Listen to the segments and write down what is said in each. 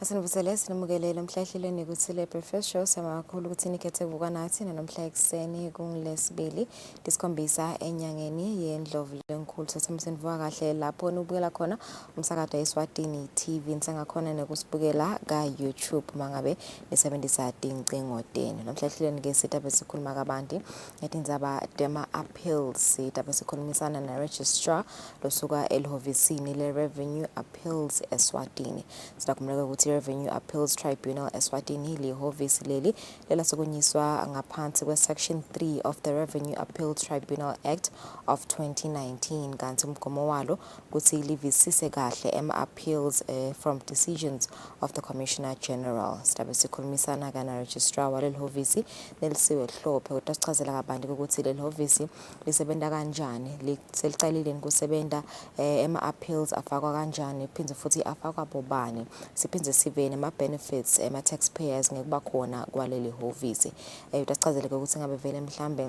Asinivusele sinemukelele emhlahlelweni Kusile breakfast show samakhulu ukuthi nikhethe kuvuka nathi nanomhla ekseni kunglesibili disikhombisa enyangeni yendlovu lenkulu sasemisenvuka kahle lapho nubukela khona umsakado Eswatini TV nisengakhona nekusibukela ka YouTube mangabe nisebenzisa tincingo tenu nomhlahlelweni ke sitabe sikhuluma kabanti ngetindzaba tema appeals sitabe sikhulumisana na registrar losuka elhovisini le revenue appeals Eswatini sidakumleka ukuthi Revenue Appeals Tribunal Eswatini lihovisi leli lelasekunyiswa ngaphansi kwe-Section 3 of the Revenue Appeals Tribunal Act of 2019 kanti umgomo walo ukuthi livisise kahle ama-appeals from decisions of the Commissioner General. Sidabe sikhulumisana kana registrar waleli hovisi Nelisiwe Hlophe utasichazela kabanti ukuthi leli hovisi lisebenza kanjani selicalile kusebenta ama-appeals afakwa kanjani phindze futhi afakwa bobani siphindze sive nema-benefits ema-taxpayers ngekuba khona kwaleli hovisi utasichazeleke ukuthi ngabe vele mhlambe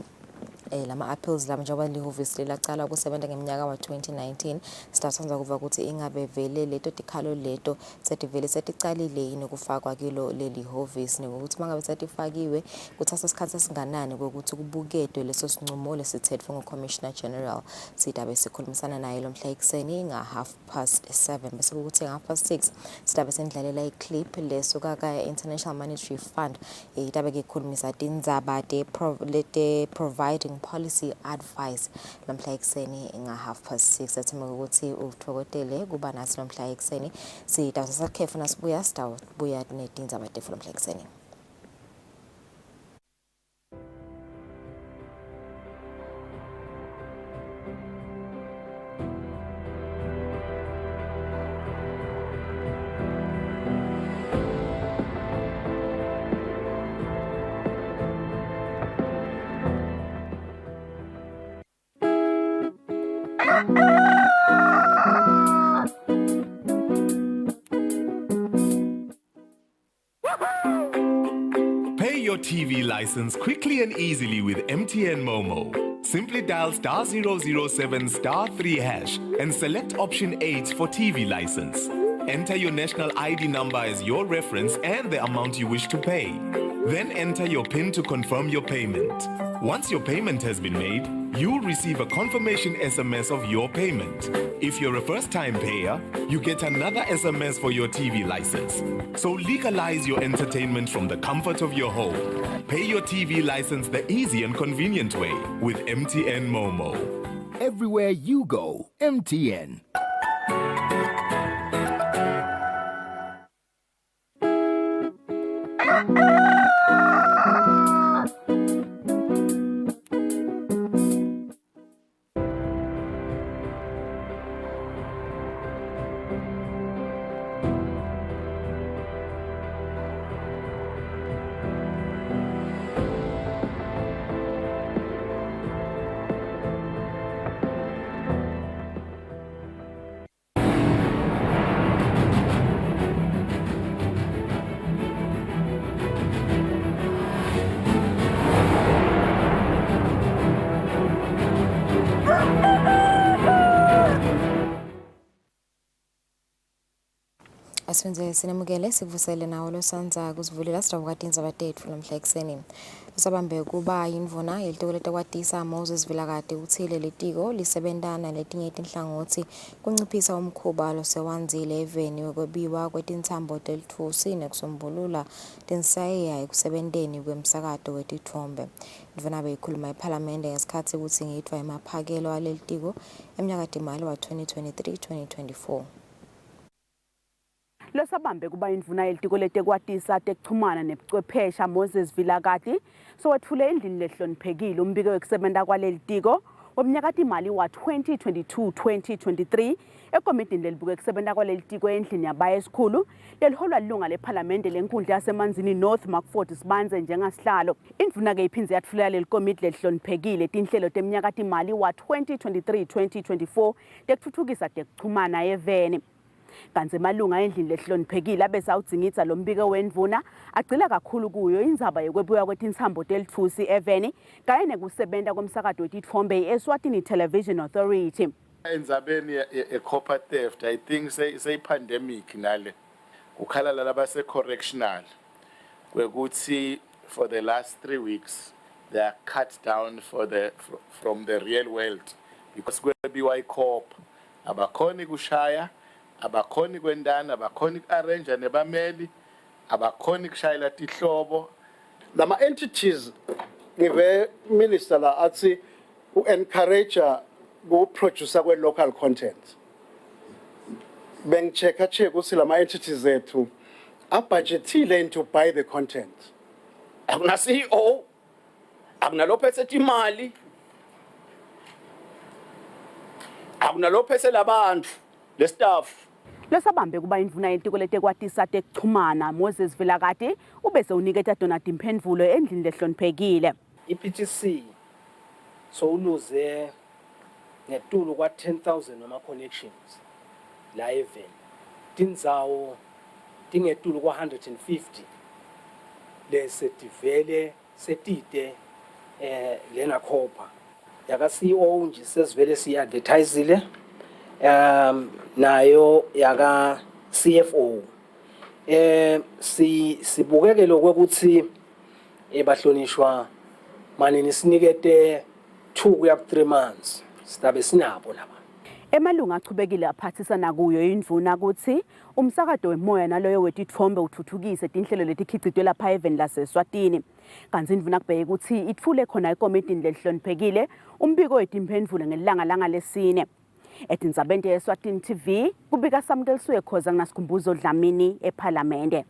lama-appeals lama njengoba lihovisi lelacala ukusebenza ngeminyaka wa-2019 sitathanza kuva ukuthi ingabe vele leto tikhalo leto setivele seticalile yini kufakwa kilo leli hovisi ngokuthi mangabe setifakiwe kuthatha isikhathi esinganani ukuthi kubuketwe leso sinqumo lesithethwe nguCommissioner General sidabe sikhulumisana naye lo mhla ekseni nga 7:30 bese ukuthi 6:30 sidabe sendlalela iclip lesuka ka International Monetary Fund itabe ke khulumisa tindzaba providing policy advice lomhla ekseni nga 6:30 athima ukuthi uthokotele kuba nasi lomhla ekseni sitawusa sakhefu nasibuya sitawubuya netindzaba tefu lomhla ekseni. Pay your TV license quickly and easily with MTN Momo. Simply dial *007 *3 hash and select option 8 for TV license. Enter your national ID number as your reference and the amount you wish to pay. Then enter your PIN to confirm your payment. Once your payment has been made, you'll receive a confirmation SMS of your payment. If you're a first-time payer, you get another SMS for your TV license. So legalize your entertainment from the comfort of your home. Pay your TV license the easy and convenient way with MTN Momo. Everywhere you go, MTN. Aswenze sinemukele sikuvusele nawo losanza kusivulela sidabuka tindzaba tetfu lomhla ekseni usabambe kuba yindvuna yelitiko letekwatisa Moses Vilakade uthile letiko lisebentana letinye itinhlangothi kunciphisa umkhuba losewanzile eveni wekwebiwa kwetintsambo telitfusi nekusombulula tinsayeya ekusebenteni kwemsakato wetithombe indvuna beyikhuluma ePhalamende ngesikhathi ukuthi ngitwa emaphakelo alelitiko eminyakatimali wa 2023-2024 losabambe kuba indvuna yelitiko letekwatisa tekuchumana nebuchwephesha Moses Vilakade sowethule endlini lehloniphekile umbiko wekusebenta kwalelitiko womnyakatimali wa 2022-2023 ekomitini lelibuke kusebenta kwalelitiko endlini yabayesikhulu leliholwa lilunga lePhalamende lenkundla yasemanzini North Makford Sibanze njengasihlalo indvuna ke iphindze yatfulela lelikomiti lehloniphekile tinhlelo temnyakatimali wa 2023-2024 tekuthuthukisa tekuchumana eveni kanti emalunga endlini lehloniphekile abesawudzingitsa lo mbiko wendvuna agcila kakhulu kuyo indzaba yokwebiwa kwetintsambo telitfusi eveni kanye nekusebenta komsakado wetitfombe i-Eswatini Television Authority. Endzabeni ye-copper theft, I think say pandemic nale ukhala lalaba se-correctional kwekuthi for the last 3 weeks they are cut down from the real world because kwebiwa ikhopha abakhoni kushaya abakhoni kwendana abakhoni arrange nebameli abakhoni kushayela tihlobo lama entities ngive minister la athi encourage go producer kwe local content bengichecka ukuthi lama entities zethu abudgetile to buy the content akuna CEO akunalophethe imali akunalophethe labantu le staff Lesabambe kuba indvuna yetiko letekwatisa tekuchumana Moses Vilakati ubese uniketa Donald imphendvulo endlini lehloniphekile. IPTC so uluze ngetulu kwa 10,000 noma connections la even tindzawo tingetulu kwa 150 lese tivele setide lena khopha yaka CEO nje sesivele siadvertisele nayo yaka CFO sibukeke lokuthi bahlonishwa manini sinikete 2 kuya 3 months sitabe sinabo laba Emalunga achubekile aphathisana kuyo indvuna ukuthi umsakado wemoya naloyo wetithombe uthuthukise tinhlelo letikhicitwe lapha even lase Eswatini kanti indvuna kubheke ukuthi itfule khona ekomidini lehloniphekile umbiko wetimphendvulo ngelanga langa lesine etindzabeni Eswatini TV kubika Samkeliswe khoza nginasikhumbuzo Dlamini eParliament.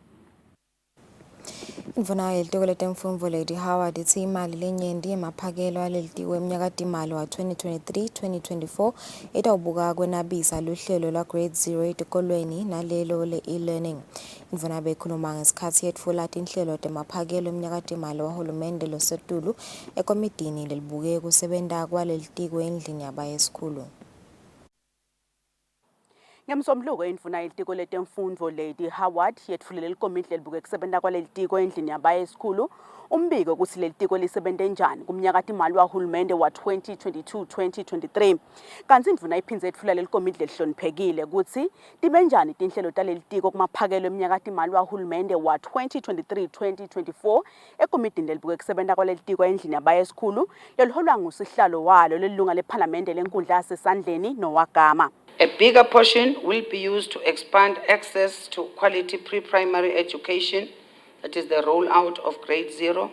Indvuna yelitiko letemfundvo Lady Howard ithi imali lenyenti yemaphakelo alelitiko emnyakatimali wa 2023-2024 itawubuka kwenabisa luhlelo lwa grade 0 etikolweni nalelo le-e-learning. Indvuna bekhuluma ngesikhatsi yetfula tinhlelo temaphakelo emnyakatimali wahulumende losetulu ekomidini lelibuke kusebenta kwalelitiko endlini yabayesikhulu. Ngemsombuluko indvuna yelitiko letemfundvo Lady Howard yetfulele likomiti lelibuke kusebenta kwalelitiko endlini yabayesikhulu umbiko kutsi lelitiko lisebente njani kumnyakatimali wahulumende wa 2022-2023 kanti indvuna iphindze yetfulele likomiti lelihloniphekile kutsi tibe njani tinhlelo talelitiko kumaphakelo emnyakatimali wahulumende wa 2023-2024 ekomitini lelibuke kusebenta kwalelitiko endlini yabayesikhulu leliholwa ngusihlalo walo lelilunga leParliament lenkundla yasesandleni Nowagama. A bigger portion will be used to expand access to quality pre-primary education, that is the rollout of grade 0.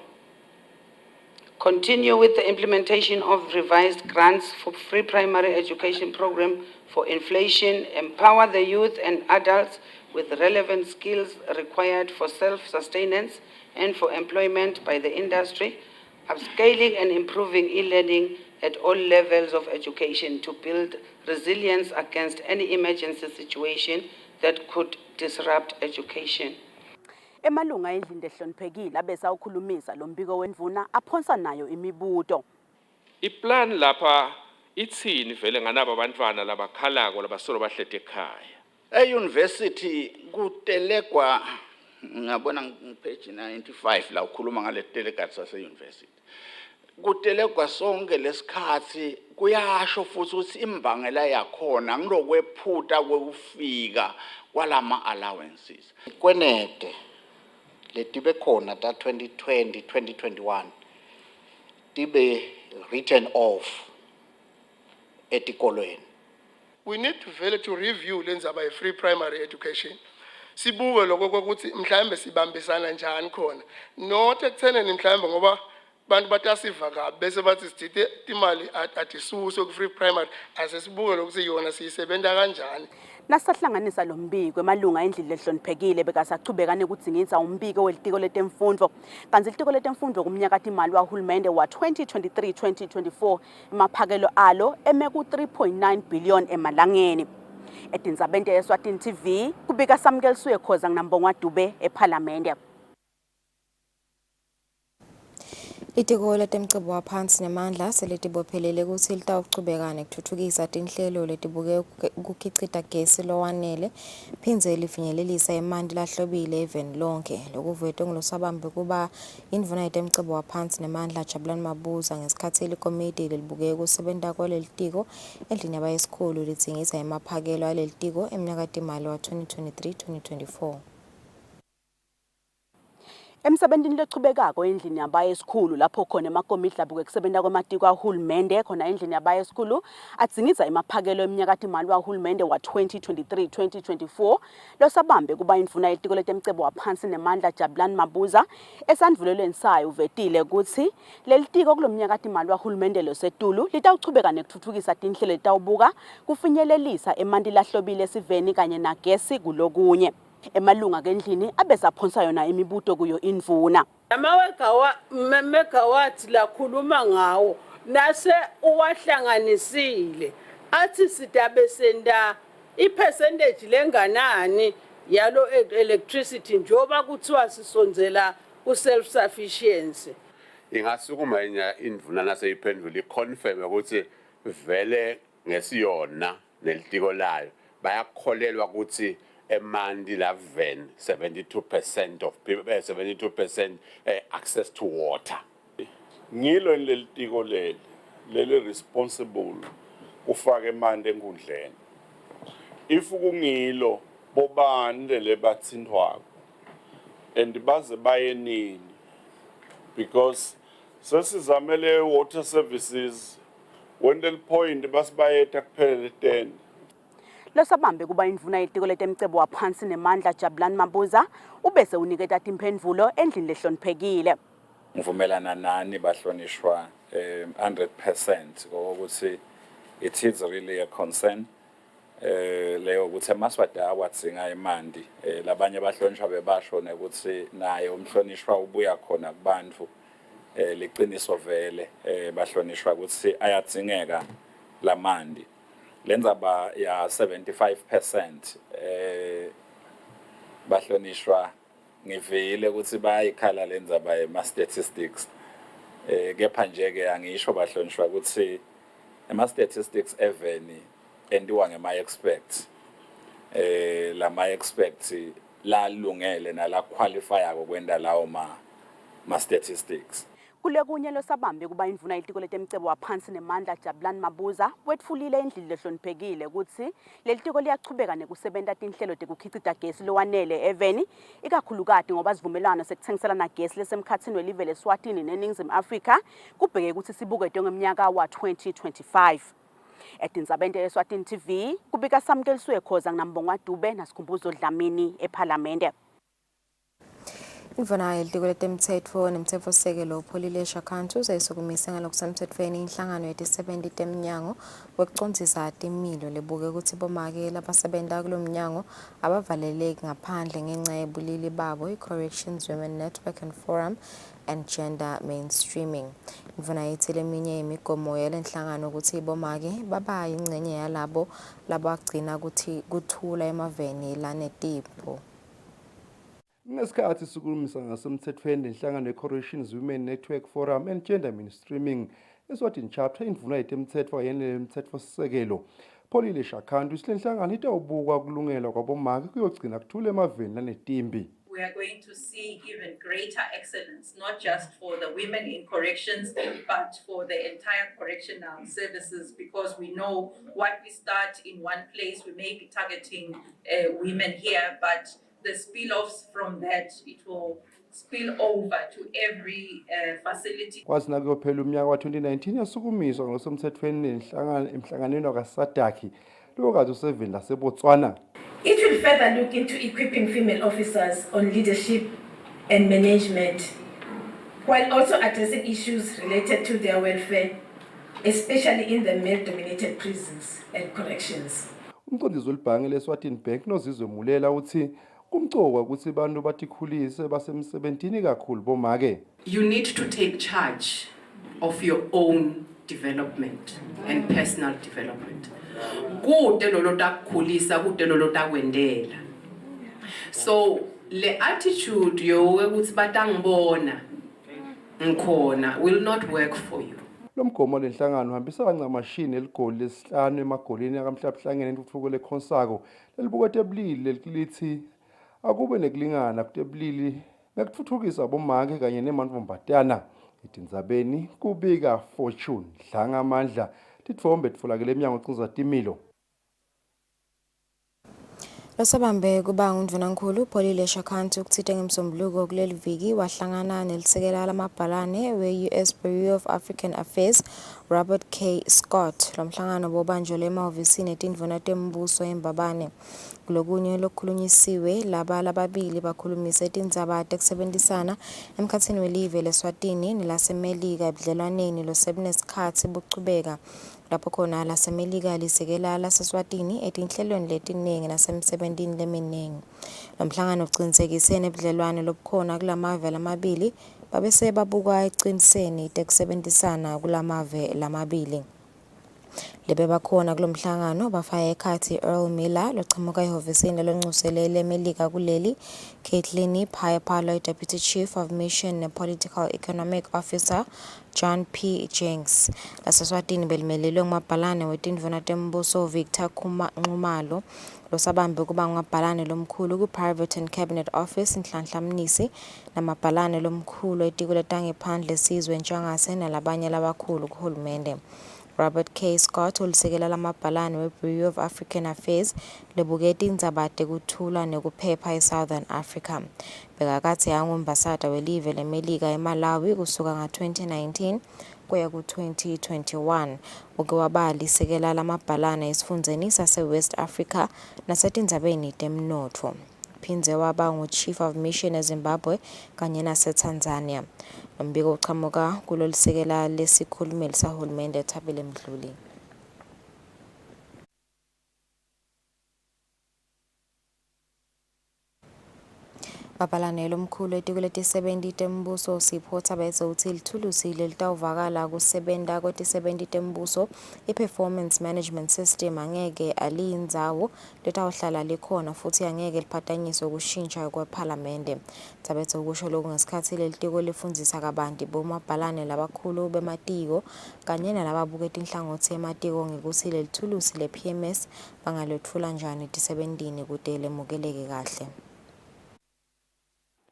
Continue with the implementation of revised grants for free primary education program for inflation, empower the youth and adults with relevant skills required for self-sustenance and for employment by the industry, upscaling and improving e-learning at all levels of education to build resilience against any emergency situation that could disrupt education. Emalunga endlini lehloniphekile abese awukhulumisa lo mbiko wendvuna aphonsa nayo imibuto. Iplan lapha itsini vele nganaba abantwana labakhalako labasolo bahlete ekhaya. euniversity kutelekwa ngabona page 95 la ukhuluma ngale delegates sase university kutelekwa sonke lesikhathi kuyasho futhi ukuthi imbangela yakhona ngilokwephuta kwekufika kwalama allowances kwenede letibe khona ta 2020 2021 tibe written off etikolweni. We need to vele to review lenza by free primary education. Sibuke lokho ukuthi mhlambe sibambisana njani khona. Not ekutheneni mhlambe ngoba bantu batasiva kabi bese bathi sidide imali atisuso ku free primary asesibuke lokuthi yona siyisebenta kanjani. Nasahlanganisa lo mbiko emalunga endlini lehloniphekile bekasachubeka nekudzingisa umbiko welitiko letemfundvo kanti ilitiko letemfundvo kumnyakatimali wahulumende wa 2023-2024 emaphakelo alo eme ku 3.9 billion emalangeni. Etindzabeni Eswatini TV kubika Samkeliswe khoza nginambongwa Dube eParliament. Itiko letemcebo waphansi nemandla selitibophelele ukuthi litawuchubeka nekuthuthukisa tinhlelo letibuke ukukhicita gesi lowanele phindze lifinyelelisa emanti lahlobile even lonke lokuvete ngilosabambe kuba indvuna yetemcebo waphansi nemandla Jabulani Mabuza ngesikhathi ilikomiti lelibuke kusebenta kwalelitiko endlini yabayesikhulu litsingisa emaphakelo alelitiko emnyakatimali wa 2023-2024. Emsebentini lechubekako endlini yabaye esikhulu lapho khona emakomidlabuko ekusebenza kwamatiko kahulumende khona endlini yabaye esikhulu adzingisa emaphakelo eminyakati imali wahulumende wa 2023-2024 losabambe kuba indvuna yetiko letemcebo waphansi nemandla Jabulani Mabuza esandvulelweni sayo uvetile ukuthi lelitiko kulomnyakati imali wahulumende losetulu litawuchubeka nekutfutfukisa tinhlelo litawubuka kufinyelelisa emanti lahlobile esiveni kanye nagesi kulokunye. Emalunga kendlini abesaphonsa yona imibuto kuyo indvuna. Megawatt lakhuluma ngawo nase uwahlanganisile athi sidabe senda ipercentage lenganani yalo electricity njoba kuthiwa sisonzela ku self sufficiency. Ingasukuma indvuna nase iphendula iconfirm ukuthi vele ngesiyona nelitiko layo bayakholelwa ukuthi emanti laven 72% of people 72% access to water. Ngilo lelitiko leli responsible ufake emanti enkundleni. If kungilo bobani lebathintwako and baze baye nini because sesizamele water services when the point basibayeta kuphela 10 losabambe kuba indvuna yetiko letemcebo waphansi nemandla Jabulani Mabuza ubese uniketa timphendvulo endlini lehloniphekile. Ngivumelana nani bahlonishwa 100% ukuthi it is really a concern leyo ukuthi emaswada awatsinga imandi labanye bahlonishwa bebasho ukuthi naye umhlonishwa ubuya khona kubantu liqiniso vele bahlonishwa ukuthi ayatsingeka lamandi lenza ba ya 75% bahlonishwa ngivile ukuthi bayikhala lenza ba ema statistics kepha nje ke angisho bahlonishwa ukuthi ema statistics eveni endiwa ngema expects lama expects la lungele nala qualify ukwenda lawo ma statistics. Kulekunye losabambe kuba indvuna yetiko letemcebo waphansi nemandla Jabulani Mabuza wetfulile endlini lehloniphekile ukuthi lelitiko liyachubeka nekusebenta tinhlelo tekukhicita gesi lowanele eveni ikakhulukati ngoba sivumelwano sekuthengiselana gesi lesemkhatsini welive leSwatini neNingizimu Afrika kubheke ukuthi sibukete ngeminyaka wa 2025. Etindzabeni Eswatini TV kubika Samkeliswe Khoza nginambongwa Dube nasikhumbuzo Dlamini eParliament. Indvuna yelitiko letemtsetfo nemtsetfosisekelo uPholile Shakantsu uzayisokumisa ngalokusemtsetfweni inhlangano yetisebenti temnyango wekucondzisa timilo lebuke ukuthi bomake labasebenta kulo mnyango abavaleleki ngaphandle ngenxa yebulili babo i-Corrections Women Network and Forum and Gender Mainstreaming. Indvuna yithi leminye imigomo yalenhlangano ukuthi bomake baba yingcenye yalabo labagcina ukuthi kuthula emaveni lanetipho. Ngesikhathi sikhulumisa ngasemthethweni lenhlangano ye-Corrections Women Network Forum and Gender Mainstreaming Eswatini chapter indvuna yetemtsetfo yenele umtsetfosisekelo Pholile Shakantsu isilenhlangano itawubuka kulungela kwabomake kuyogcina kuthula emaveni lanetimbi. We are going to see even greater excellence, not just for the women in corrections, but for the entire correctional services, because we know what we start in one place, we may be targeting women here, but the spill-offs from that, it will spill over to every facility. Kwazi nakuyophela umnyaka wa 2019 yasukumiswa ngosemthethweni emhlanganweni wakaSADC lokade useveni laseBotswana. It will further look into equipping female officers on leadership and management, while also addressing issues related to their welfare, especially in the male-dominated prisons and corrections. Umqondisi welibhange leSwatini Bank noZizwe Mulela uthi kumcoka ukuthi abantu batikhulise basemsebentini kakhulu bomake. You need to take charge of your own development and personal development. Kude lolo takukhulisa kude lolo takwendela. So le attitude yo ukuthi batangibona ngikhona will not work for you. Lomgomo lenhlangano uhambisa kancamashini eligoli lesihlanu emagolini akamhlabuhlangene entuthuko lekhonsako lelibukete ebulili lithi akube nekulingana kutebulili nekuthuthukisa bomake kanye nemantombazana. Itindzabeni kubika Fortune Dlanga Amandla titfombe titfolakele eminyango ocinza timilo. Losabambe kuba undvunankulu Polile Shakanti ukuthitha ngemsombuluko kuleli viki wahlangana nelisekela lamabhalane we-US Bureau of African Affairs Robert K. Scott. Lomhlangano bobanjwe emahhovisini etindvuna tembuso eMbabane. Kulokunye lokukhulunyisiwe laba lababili bakhulumise tindzaba tekusebenzisana emkhatsini welive leSwatini nelasemelika ebudlelwaneni losebunesikhatsi buchubeka lapho khona lasemelika lisekela laseSwatini etinhlelweni letiningi nasemsebentini leminingi. Lomhlangano ucinisekise nebudlelwane lobukhona kulamave lamabili babese babuka eciniseni tekusebenzisana kulamave lamabili. Lebe bakhona kulomhlangano bafaka ekhathi Earl Miller lochamuka ehhovisini lonxusele lemelika kuleli, Caitlin Payapalo, Deputy Chief of Mission and Political Economic Officer John P. Jenks. Laseswatini belimelelwe ngumabhalane wetindvuna tembuso Victor Nxumalo losabambe kuba ngumabhalane lomkhulu ku-Private and Cabinet Office Nhlanhla Mnisi namabhalane lomkhulu etiko letangephandle Sizwe Ntshangase nalabanye labakhulu kuhulumende. Robert K. Scott ulisekela lamabhalane we-Bureau of African Affairs lebuke tindzaba tekuthula nekuphepha eSouthern Africa. Bekakatsi yangumbasada welive lemelika eMalawi kusuka nga-2019 kuya ku-2021. Uke waba lisekela lamabhalane esifundeni sase-West Africa nasetindzabeni temnotfo. Phindze waba ngu-Chief of Mission eZimbabwe kanye naseTanzania. Umbiko uchamuka kulolisekela lesikhulumeli sahulumende Thabile Mdluli. Babhalane lomkhulu etiko letisebenti tembuso Sipho Thabetse uthi lithulusi lelitawuvakala kusebenta kwetisebenti tembuso i-performance management system angeke aliyindzawo letawuhlala likhona futhi angeke liphatanyiswe kushintsha kwephalamende. Thabetse ukusho lokhu ngesikhathi lelitiko lifundzisa kabanti bomabhalane labakhulu bematiko kanye nalababuke tinhlangothi ematiko ngekuthi lelithulusi le-PMS bangalwetfula njani tisebentini kute lemukeleke kahle.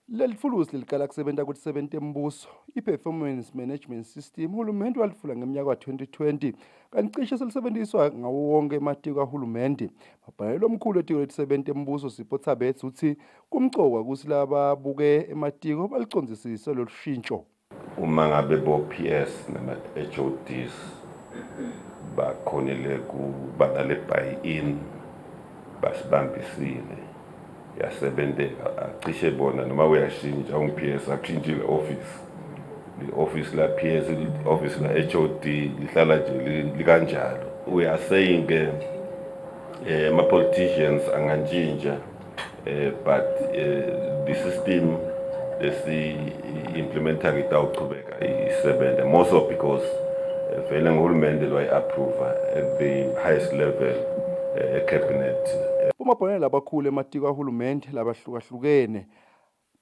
Leli thulusi lilikala kusebenta kwetisebenti tembuso i-performance management system uhulumende walifula ngeminyaka wa-2020 kanti cishe selisebenziswa ngawo wonke ematiko ahulumende. Mabhalane lomkhulu etiko letisebenti tembuso Sipho Thabetse uthi kumcoka kusi lababuke ematiko balicondzisise lolu shintsho. Uma ngabe bo-PS nama-HODs bakhonele kuba nale buy-in basibambisile yasebenteka acishe bona noma uyashintsha ung-PS akushintshile office la PS office la HOD lihlala nje likanjalo. We are saying ma-politicians angantshintsha but the system lesi-implementa itawuchubeka isebenze more so because vele ngihulumende lwayi-approva at the highest level cabinet. Umabhalane labakhulu ematiko ahulumende labahlukahlukene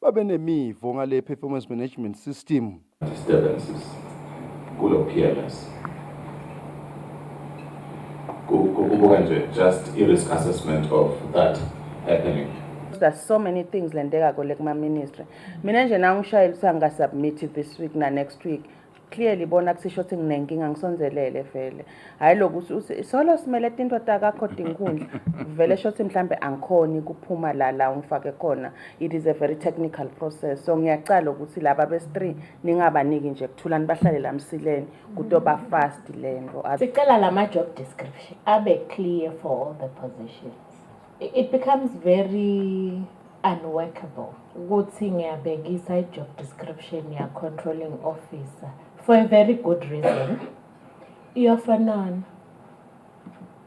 babe nemivo ngale performance management system. Disturbances kulo PMS kubuka nje just i-risk assessment of that happening. There's so many things lendeka kule kuma ministry. Mina nje nangishayela usanga submit this week na next week. Clearly bona kusisho ukuthi nginenkinga ngisonzelele vele. Hayi lokuthi solo simele into takakho tinkundla vele shothi mhlambe angikhoni kuphuma la ungifake khona. It is a very technical process. So ngiyacala ukuthi laba bes3 ningabaniki nje kuthulani bahlale lamsileni kutoba fast lento. Sicela lama job description abe clear for all the positions. It becomes very unworkable. Ukuthi ngiyabekisa job description ya controlling officer for a very good reason. You're for none.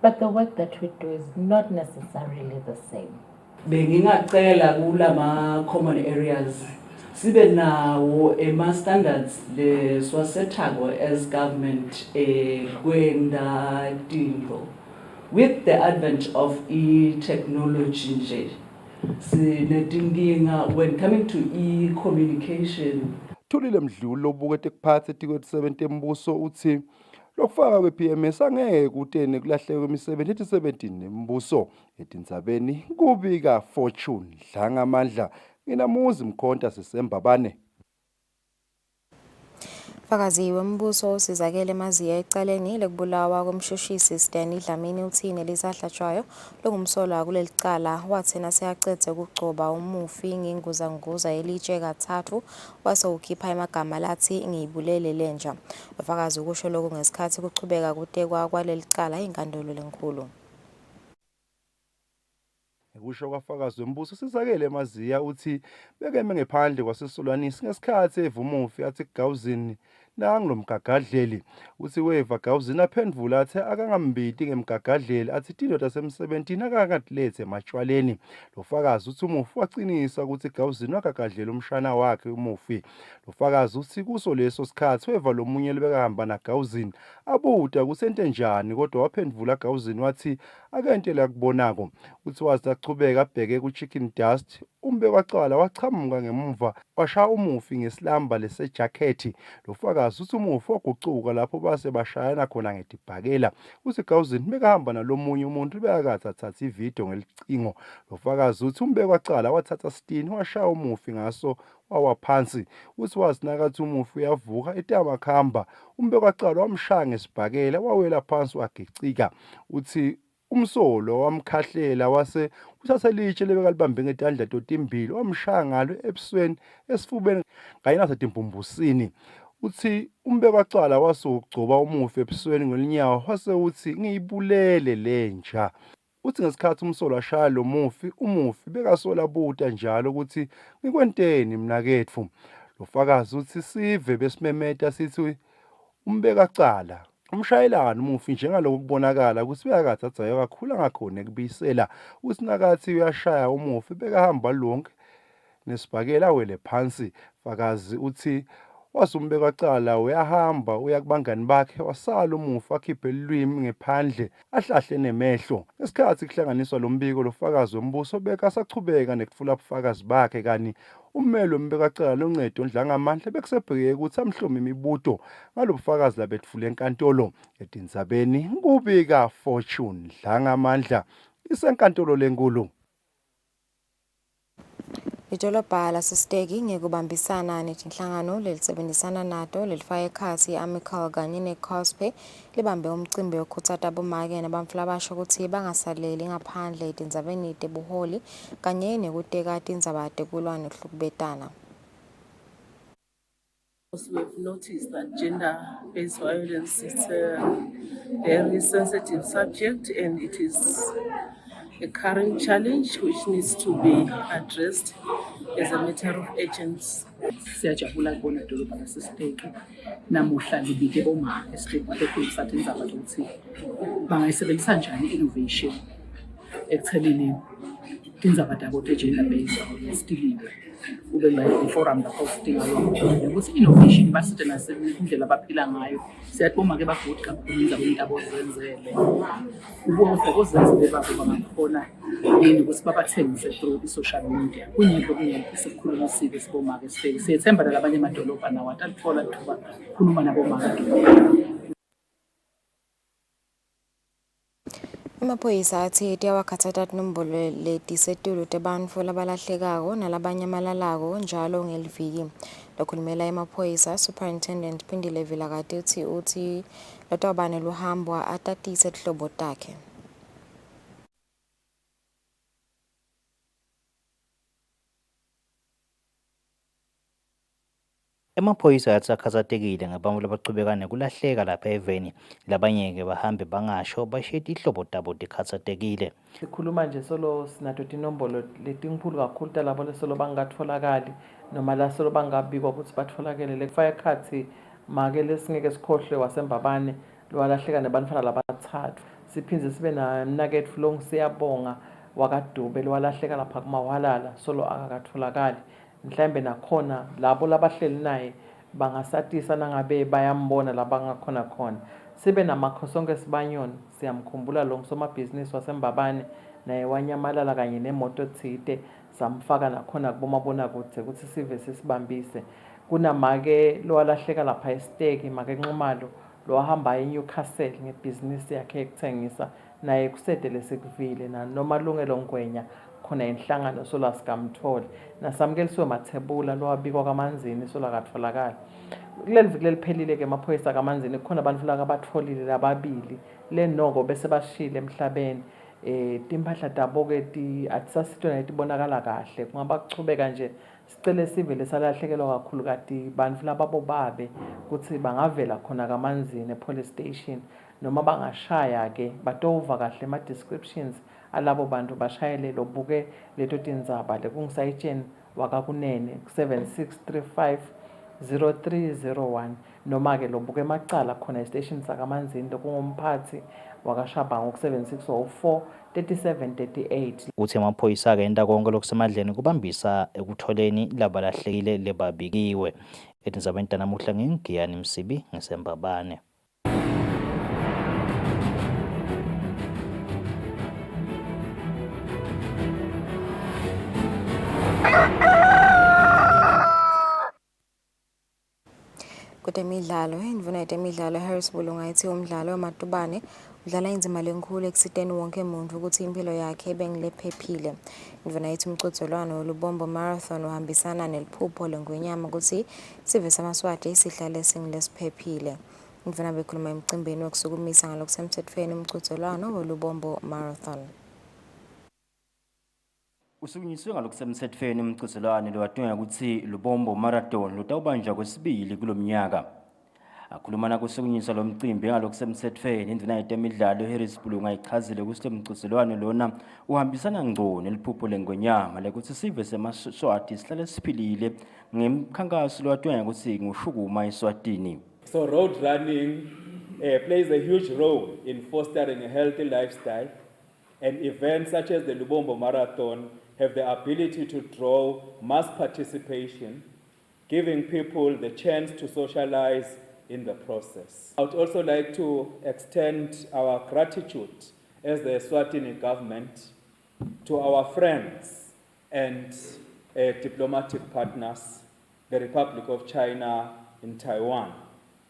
But the work that we do is not necessarily the same. Bengingacela kulama common areas sibe nawo ema standards le swasethako as government kwenda tinto. With the advent of e-technology nje sinetinkinga when coming to e-communication. Thulile Mdluli lobuke tekuphatha etiko letisebenti tembuso uthi lokufaka kwe-PMS angeke kutene kulahleka kwemisebenzi etisebentini nembuso etindzabeni kubika Fortune Dlangamandla nginamuzi Mkhonta siseMbabane. Fakazi wembuso usizakele Maziya ecaleni lekubulawa komshushisi Stanley Dlamini uthini lisahlatshwayo longumsolwa kuleli cala wathena seyaqedze ukugcoba umufi nginguzanguza elitshe kathathu wase ukhipha emagama lathi ngiyibulele lenja. Ufakazi ukusho lokho ngesikhathi kuchubeka kutekwa kwaleli cala inkantolo lenkulu. Kusho kwafakazi wembuso sizakele Maziya uthi bekeme ngephandle kwaseSolwanisi ngesikhathi evuma umufi athi Gawuzini nangilomgagadleli uthi weva Gawuzini aphendvula athi akangambiti ngemgagadleli athi tindoda semsebentini akangatilethe emachwaleni. Lofakazi uthi umufi wacinisa ukuthi Gawuzini wagagadlela umshana wakhe umufi. Lofakazi uthi kuso leso sikhathi weva lomunye lebekahamba naGawuzini abuda kusente njani kodwa waphendvula Gawuzini wathi akentela kubonako. Uthi wazi achubeka abheke ku-chicken dust umbe kwacala wachamuka ngemuva washaya umufi ngesilamba lesejakhethi. Lofakazi uthi umufi wagucuka lapho base bashayana khona ngedibhakela. Uthi Gawuzini bekahamba nalomunye umuntu bekakathi athatha ividiyo ngelicingo. Lofakazi uthi umbe kwacala wathatha stini washaya umufi ngaso wawa phansi. Uthi wazi nakathi umufi uyavuka etama khamba umbe kwacala wamshaya ngesibhakela wawela phansi wagicika. Uthi umsolo wamkhahlela wase uthatha litshe lebekalibambe ngetandla totimbili wamshaya ngalo ebusweni esifubeni kanye nasempumbusini. Uthi umbe kwacala wase ugcoba umufi ebusweni ngelinyawo wase uthi ngiyibulele lenja. Uthi ngesikhathi umsolo ashaya lo mufi umufi bekasola buta njalo ukuthi ngikwenteni mnaketfu. Lofakazi uthi sive besimemeta sithi umbekacala umshayelana umufi njengaloko kubonakala ukuthi bekakathatha kakhulu angakhona ekubuyisela. Uthi nakathi uyashaya umufi bekahamba lonke nesibhakela awele phansi. Fakazi uthi wasumbekacala uyahamba uya kubangani bakhe wasala umufi akhiphe elwimi ngephandle ahlahle nemehlo. Ngesikhathi kuhlanganiswa lombiko lofakazi wombuso bekasachubeka nekufula ubufakazi bakhe kani ummeli wombekacala loncedo ndlangamandla bekusebheke ukuthi amhlome imibuto ngalobufakazi labetfule enkantolo. Edinzabeni kubika Fortune Dlangamandla isenkantolo lenkulu. Idolobha laseSteki ngekubambisana netinhlangano lelisebenzisana nato lelifaka ekhatsi i-Amical kanye ne-Cospe libambe umcimbi wekhutsata abomake nabamfula abasha ukuthi bangasaleli ngaphandle etindzabeni tebuholi kanye nekuteka tindzaba tekulwa nekuhlukubetana. We've noticed that gender-based violence is a very sensitive subject and it is a current challenge which needs to be addressed as a matter of urgency. Siyajabula kubona idolobha laseSteki namuhla libike bomake eSteki bekhulisa indzaba ukuthi bangayisebenzisa njani innovation ekutheleni tindzaba tabo te-gender-based violence tiliwe. Ube like forum lapho sidinga ukuthi innovation basite nasendlela abaphila ngayo. Siyathi bomake bagodi kakhulu indaba yabo zenzele ukozenzele babo bangakhona yini ukuthi babathengise through i-social media. Kuyinto esikhulumisile sibomake Sibheki. Siyethemba nalabanye amadolobha nawo atalithola ithuba khuluma nabomake. Emaphoyisa athi tiyawakhatsata tinombolo letisetulu tebantfu labalahlekako nalabanyamalako njalo ngeliviki. Lokhulumela emaphoyisa Superintendent Phindile Vilakati uthi lotawubane luhambo atatise tinhlobo takhe. Emaphoyisa atsakhazatekile ngabantfu labachubeka nekulahleka lapha eveni labanye-ke bahambe bangasho bashiye tinhlobo tabo tikhatsatekile. Sikhuluma nje solo sinato tinombolo letinkhulu kakhulu talabo lesolo bangatfolakali noma lasolo bangabikwa ukuthi batfolakele lekufaka ekhatsi make lesingeke sikhohlwe waseMbabane lwalahleka nebantfwana labatsatfu. Siphindze sibe namnaketfu longisiyabonga wakadube lwalahleka lapha kumawalala solo akakatfolakali. Mhlambe nakhona labo labahleli naye bangasatisa nangabe bayambona labangakhona khona. Sibe namakhosonke sibanyoni siyamkhumbula lo ngusomabhizinisi waseMbabane naye wanyamalala kanye nemoto tsite samfaka nakhona kubomabonakude ukuthi sive sisibambise. Kunamake lowalahleka lapha eSteki make Nxumalo lowahamba eNewcastle ngebhizinisi yakhe ekuthengisa naye kusedele sekuvile nanomalungelo Ngwenya khona inhlangano sola sikamtholi nasamukelisiwe mathebula lowabikwa kamanzini sola katholakala. Kuleli viki leliphelile ke amaphoyisa kamanzini kukhona abantu laka abatfolile lababili le noko bese bashile emhlabeni. Timpahla tabo ke atisasitho netibonakala kahle kungaba kuchubeka nje sicele sivele salahlekelwa kakhulu kati bantu lababobabe ukuthi bangavela khona kamanzini police station noma bangashaya ke batova kahle ama descriptions alabo bantu bashayelelo buke leto tindzaba lekungisayitsheni wakakunene 7635 0301 noma ke lobuke emacala khona estation sakamanzini lokungumphathi wakashabango ku7604 3738. Uthi amaphoyisa-ke enta konke lokusemadleni kubambisa ekutholeni labalahlekile lebabikiwe. Etindzabeni tanamuhla ngingiyani Msibi ngisembabane. Kutemidlalo, indvuna yetemidlalo Harris Bulunga ithi umdlalo wamatubane udlala indzima lenkulu ekusiteni wonke umuntu ukuthi impilo yakhe ibe ngilephephile. Indvuna ithi umqhudelwano wolubombo marathon uhambisana neliphupho lengwenyama ukuthi sive samaswati sihlale singilesiphephile. Indvuna bekhuluma emcimbini wokusukumisa ngalokusemthethweni umqhudelwano wolubombo marathon. Usukunyiswe ngalokusemthethweni umqhudelwano lowadinga ukuthi lubombo marathon lutawubanjwa kwesibili kulomnyaka. Akhulumana kusukunyiswa lomcimbi ngalokusemthethweni indvuna yetemidlalo Harris Bulunga ichazile ukuthi umqhudelwano lona uhambisana ngco neliphupho lengwenyama lekuthi sive semaswati sihlale siphilile ngemkhankaso lowadinga ukuthi ngushukuma Eswatini. So road running plays a huge role in fostering a healthy lifestyle, and events such as the Lubombo Marathon have the ability to draw mass participation, giving people the chance to socialize in the process. I would also like to extend our gratitude as the Eswatini government to our friends and diplomatic partners, the Republic of China and Taiwan,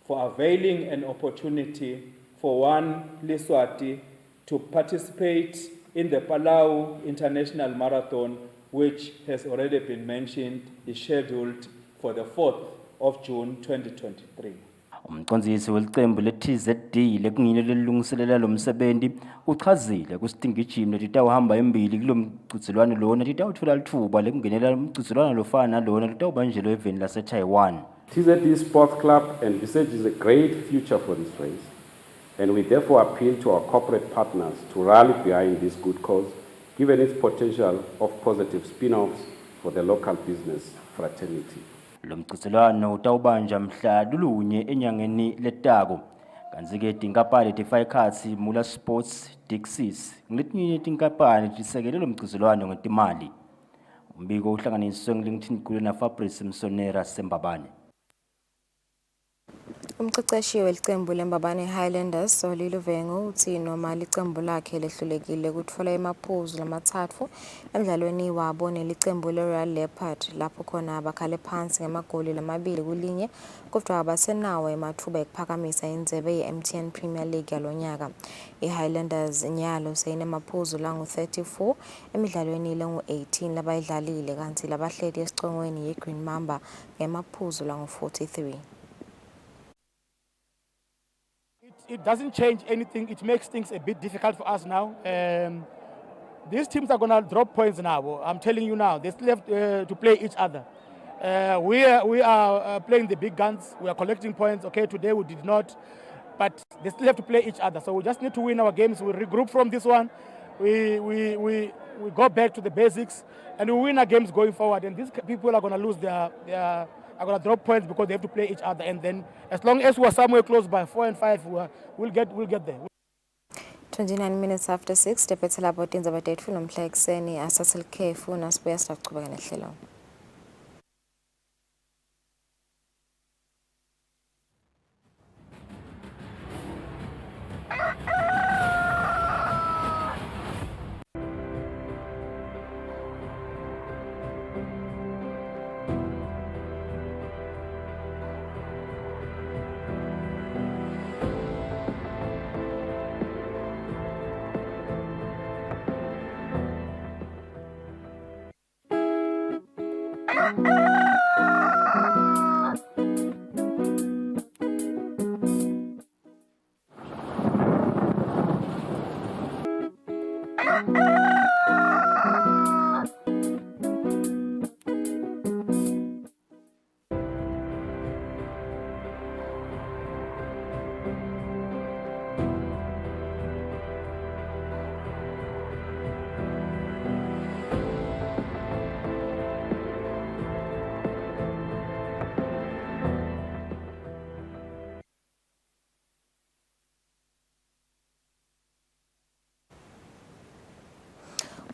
for availing an opportunity for one Leswati to participate in the Palau International Marathon, which has already been mentioned, is scheduled for the 4th of June 2023. Umqondisi welicembu le-TZD lekungile lelilungiselela lo msebenzi uchazile kusitingijimi letitawuhamba embili kulo mqhudelwano lona titawuthola lithuba lekungenela umqhudelwano lofana nalona litawubanjelwa eveni lase-Taiwan. TZD Sports Club envisages a great future for this race, and we therefore appeal to our corporate partners to rally behind this good cause, given its potential of positive spin-offs for the local business fraternity. Lo mqhudelwano utawubanja mhla lulunye enyangeni letako. Kanzi-ke tinkampani letifaka Mula Sports, Dixis, ngletinye tinkampani tisekele lo mqhudelwano ngetimali. Umbiko uhlanganiswe ngilingithini na Fabrice Msonera Sembabane. Umqeqeshi welicembu lembabane Highlanders Solilo Vengo uthi noma licembu lakhe lehlulekile kutfola emaphuzu lamathathu emdlalweni wabo nelicembu leRoyal Leopard lapho khona bakhale phansi ngamagoli lamabili kulinye kodwa abasenawo emathuba ekuphakamisa indzebe ye-MTN Premier League yalonyaka. I-Highlanders nyalo seyinemaphuzu langu-34 emidlalweni lengu-18 labayidlalile kanti labahleli esicongweni ye-Green Mamba ngemaphuzu langu-43. It doesn't change anything. It makes things a bit difficult for us now. These teams are going to drop points now. I'm telling you now. They still have to play each other. We are playing the big guns. We are collecting points. Okay, today we did not. But they still have to play each other. So we just need to win our games. We regroup from this one. We go back to the basics. And we win our games going forward. And these people are going to lose are going to drop points because they have to play each other. And then as long as we're somewhere close by 4 and 5, we'll get there. 29 minutes after 6, Deputy Labotin Zabatet from Plexeni, Asasel Kefu, and Asper Staff Kubaneshelo.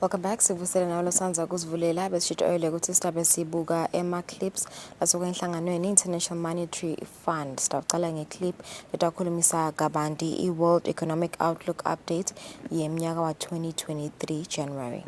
Welcome back. Sivusele nawo losanza kusivulela besisho earlier ukuthi sitabe sibuka clips lasuka enhlanganweni International Monetary Fund. Sitaqala ngeclip letakhulumisa kabanti i-World Economic Outlook Update yemnyaka wa 2023 January.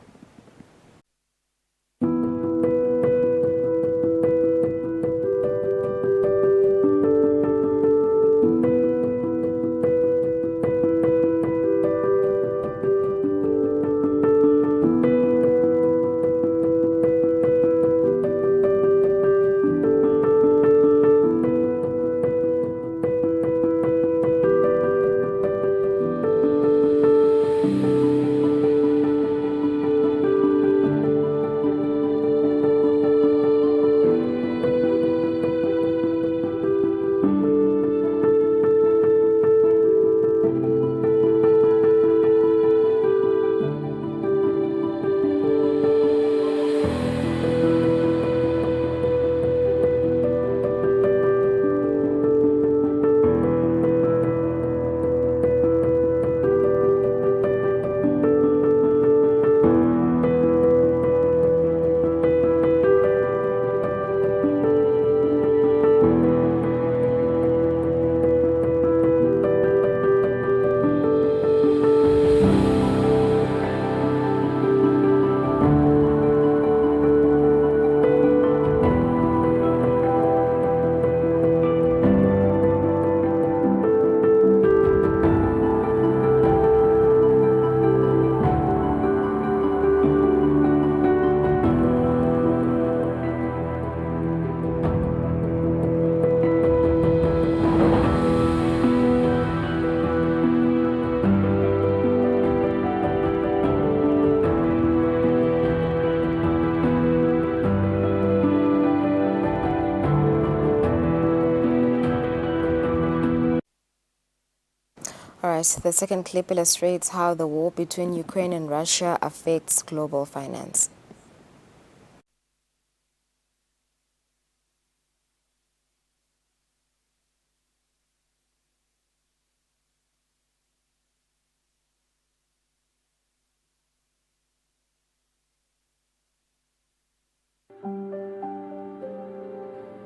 Alright, the second clip illustrates how the war between Ukraine and Russia affects global finance.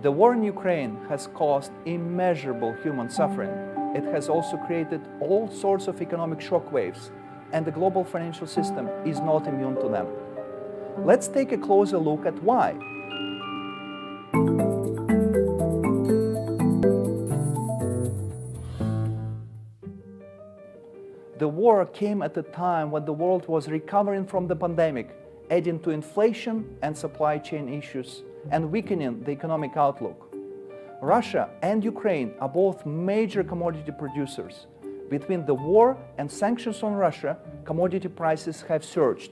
The war in Ukraine has caused immeasurable human suffering. It has also created all sorts of economic shockwaves, and the global financial system is not immune to them. Let's take a closer look at why. The war came at a time when the world was recovering from the pandemic, adding to inflation and supply chain issues and weakening the economic outlook. Russia and Ukraine are both major commodity producers. Between the war and sanctions on Russia, commodity prices have surged.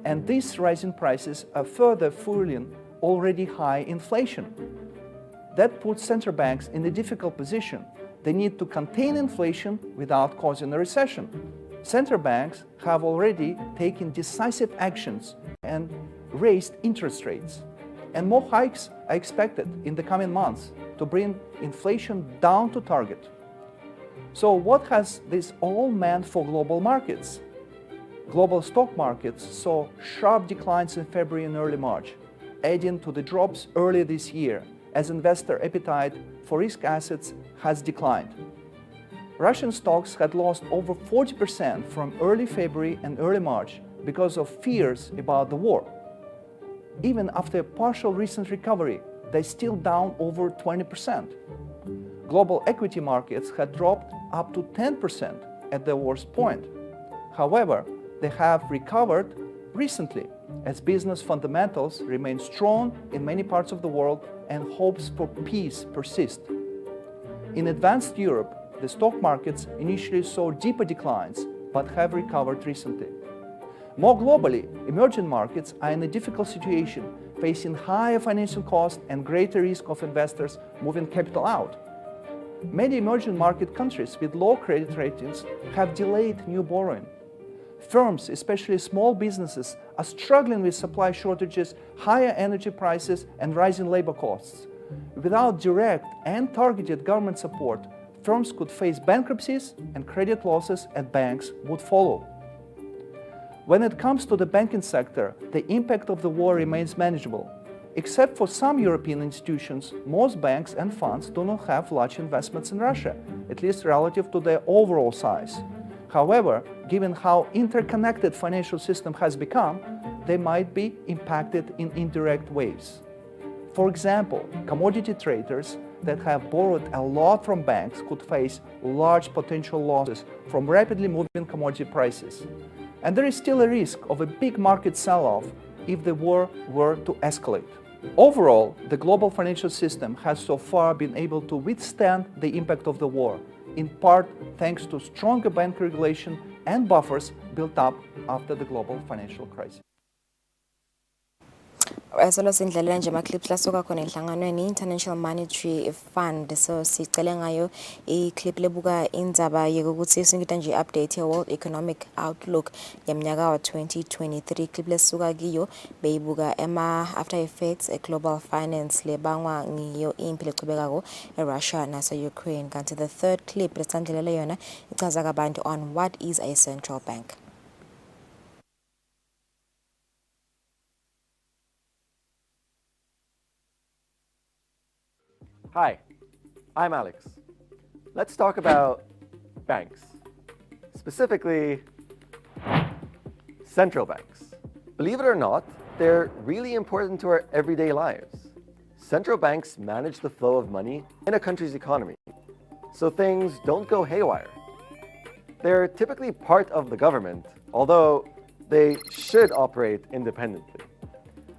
And these rising prices are further fueling already high inflation. That puts central banks in a difficult position. They need to contain inflation without causing a recession. Central banks have already taken decisive actions and raised interest rates. And more hikes are expected in the coming months to bring inflation down to target. So what has this all meant for global markets? Global stock markets saw sharp declines in February and early March, adding to the drops earlier this year as investor appetite for risk assets has declined. Russian stocks had lost over 40% from early February and early March because of fears about the war. Even after a partial recent recovery, they're still down over 20%. Global equity markets had dropped up to 10% at their worst point. However, they have recovered recently as business fundamentals remain strong in many parts of the world and hopes for peace persist. In advanced Europe, the stock markets initially saw deeper declines but have recovered recently. More globally, emerging markets are in a difficult situation, facing higher financing costs and greater risk of investors moving capital out. Many emerging market countries with low credit ratings have delayed new borrowing. Firms, especially small businesses, are struggling with supply shortages, higher energy prices, and rising labor costs. Without direct and targeted government support, firms could face bankruptcies and credit losses at banks would follow. When it comes to the banking sector, the impact of the war remains manageable. Except for some European institutions, most banks and funds do not have large investments in Russia, at least relative to their overall size. However, given how interconnected the financial system has become, they might be impacted in indirect ways. For example, commodity traders that have borrowed a lot from banks could face large potential losses from rapidly moving commodity prices. And there is still a risk of a big market sell-off if the war were to escalate. Overall, the global financial system has so far been able to withstand the impact of the war, in part thanks to stronger bank regulation and buffers built up after the global financial crisis. Solo sindlelela nje ama-clips lasuka khona enhlanganweni International Monetary Fund, so sicele ngayo i-clip lebuka indzaba yokuthi singita nje update ye-World Economic Outlook yemnyaka wa 2023. Clip lesuka kiyo beyibuka after effects global finance lebangwa ngiyo impi lecubekako eRussia nase-Ukraine. Kanti the third clip lesandlelela yona ichaza kabanti on what is a central bank. Hi, I'm Alex. Let's talk about banks, specifically central banks. Believe it or not, they're really important to our everyday lives. Central banks manage the flow of money in a country's economy, so things don't go haywire. They're typically part of the government, although they should operate independently.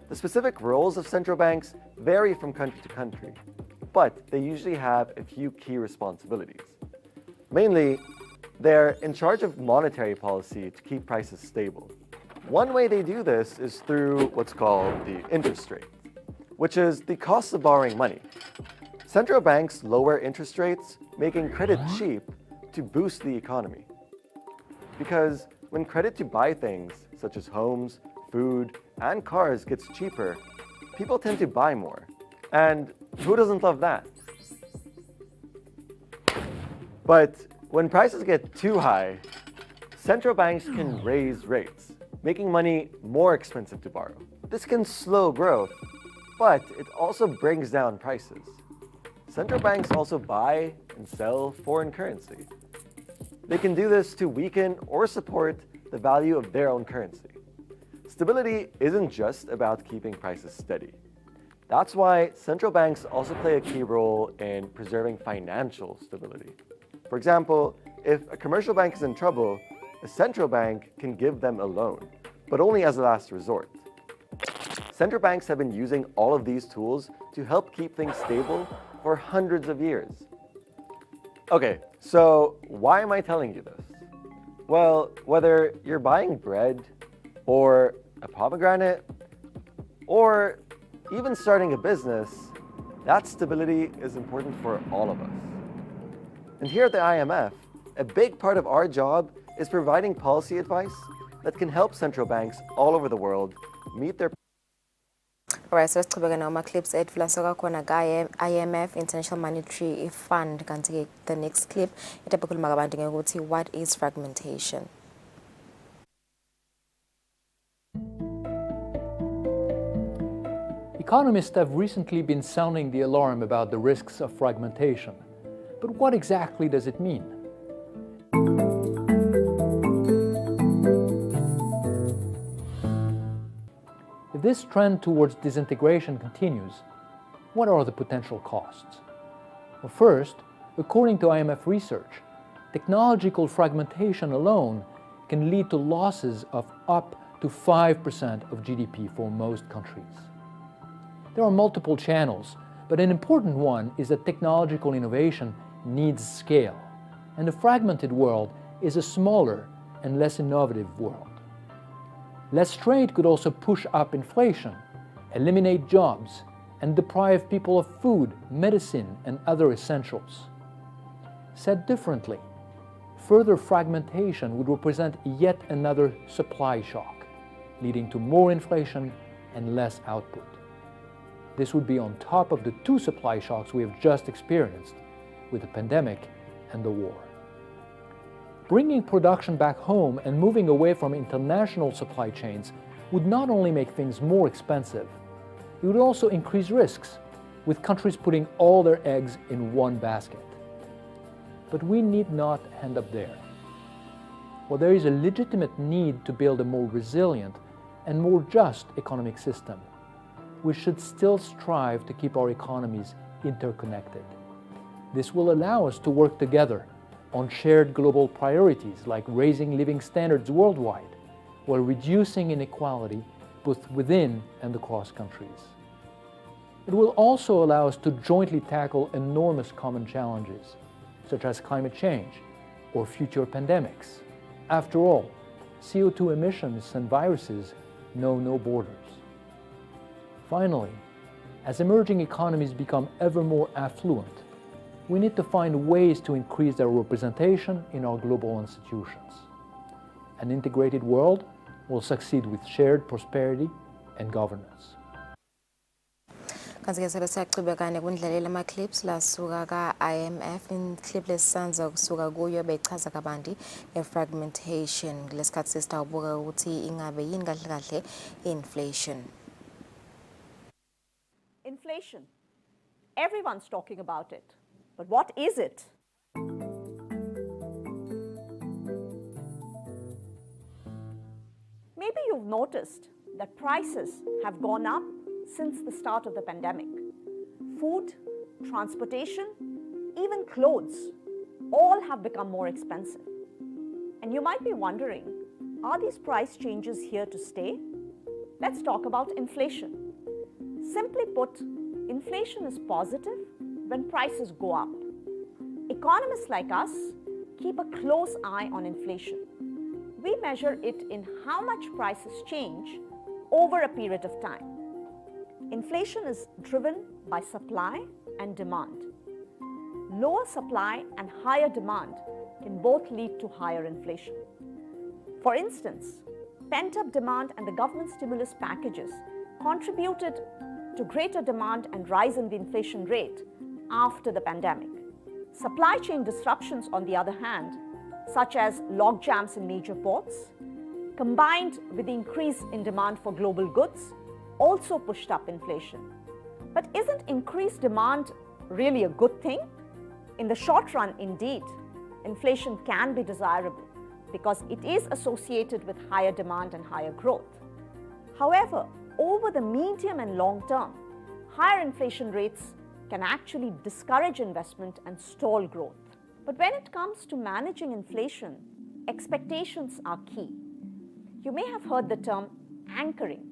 The specific roles of central banks vary from country to country, but they usually have a few key responsibilities. Mainly, they're in charge of monetary policy to keep prices stable. One way they do this is through what's called the interest rate, which is the cost of borrowing money. Central banks lower interest rates, making credit cheap to boost the economy. Because when credit to buy things, such as homes, food, and cars gets cheaper, people tend to buy more. And who doesn't love that? But when prices get too high, central banks can raise rates, making money more expensive to borrow. This can slow growth, but it also brings down prices. Central banks also buy and sell foreign currency. They can do this to weaken or support the value of their own currency. Stability isn't just about keeping prices steady. That's why central banks also play a key role in preserving financial stability. For example, if a commercial bank is in trouble, a central bank can give them a loan, but only as a last resort. Central banks have been using all of these tools to help keep things stable for hundreds of years. Okay, so why am I telling you this? Well, whether you're buying bread, or a pomegranate, or even starting a business, that stability is important for all of us. And here at the IMF, a big part of our job is providing policy advice that can help central banks all over the world meet their. Alright, so sichubeka nawo clips ethu lasoka khona IMF International Monetary Fund. Kanti the next clip itakhuluma kabantu ngokuthi what is fragmentation. Economists have recently been sounding the alarm about the risks of fragmentation. But what exactly does it mean? If this trend towards disintegration continues, what are the potential costs? Well, first, according to IMF research, technological fragmentation alone can lead to losses of up to 5% of GDP for most countries. There are multiple channels, but an important one is that technological innovation needs scale, and a fragmented world is a smaller and less innovative world. Less trade could also push up inflation, eliminate jobs, and deprive people of food, medicine, and other essentials. Said differently, further fragmentation would represent yet another supply shock, leading to more inflation and less output. This would be on top of the two supply shocks we have just experienced with the pandemic and the war. Bringing production back home and moving away from international supply chains would not only make things more expensive, it would also increase risks, with countries putting all their eggs in one basket. But we need not end up there. While there is a legitimate need to build a more resilient and more just economic system, we should still strive to keep our economies interconnected. This will allow us to work together on shared global priorities like raising living standards worldwide, while reducing inequality both within and across countries. It will also allow us to jointly tackle enormous common challenges, such as climate change or future pandemics. After all, CO2 emissions and viruses know no borders. Finally, as emerging economies become ever more affluent, we need to find ways to increase their representation in our global institutions. An integrated world will succeed with shared prosperity and governance. Kanti ke sele siyaqhubeka nekundlalela ama-clips lasuka ka-IMF. Inclip lesisanza kusuka kuyo bechaza kabanti nge-fragmentation. Kulesikhathi sesitawubuka ukuthi ingabe yini kahle kahle inflation. Inflation. Everyone's talking about it. But what is it? Maybe you've noticed that prices have gone up since the start of the pandemic. Food, transportation, even clothes, all have become more expensive. And you might be wondering, are these price changes here to stay? Let's talk about inflation. Simply put, inflation is positive when prices go up. Economists like us keep a close eye on inflation. We measure it in how much prices change over a period of time. Inflation is driven by supply and demand. Lower supply and higher demand can both lead to higher inflation. For instance, pent-up demand and the government stimulus packages contributed to greater demand and rise in the inflation rate after the pandemic. Supply chain disruptions, on the other hand, such as log jams in major ports, combined with the increase in demand for global goods, also pushed up inflation. But isn't increased demand really a good thing? In the short run, indeed, inflation can be desirable because it is associated with higher demand and higher growth. However, over the medium and long term, higher inflation rates can actually discourage investment and stall growth. But when it comes to managing inflation, expectations are key. You may have heard the term anchoring.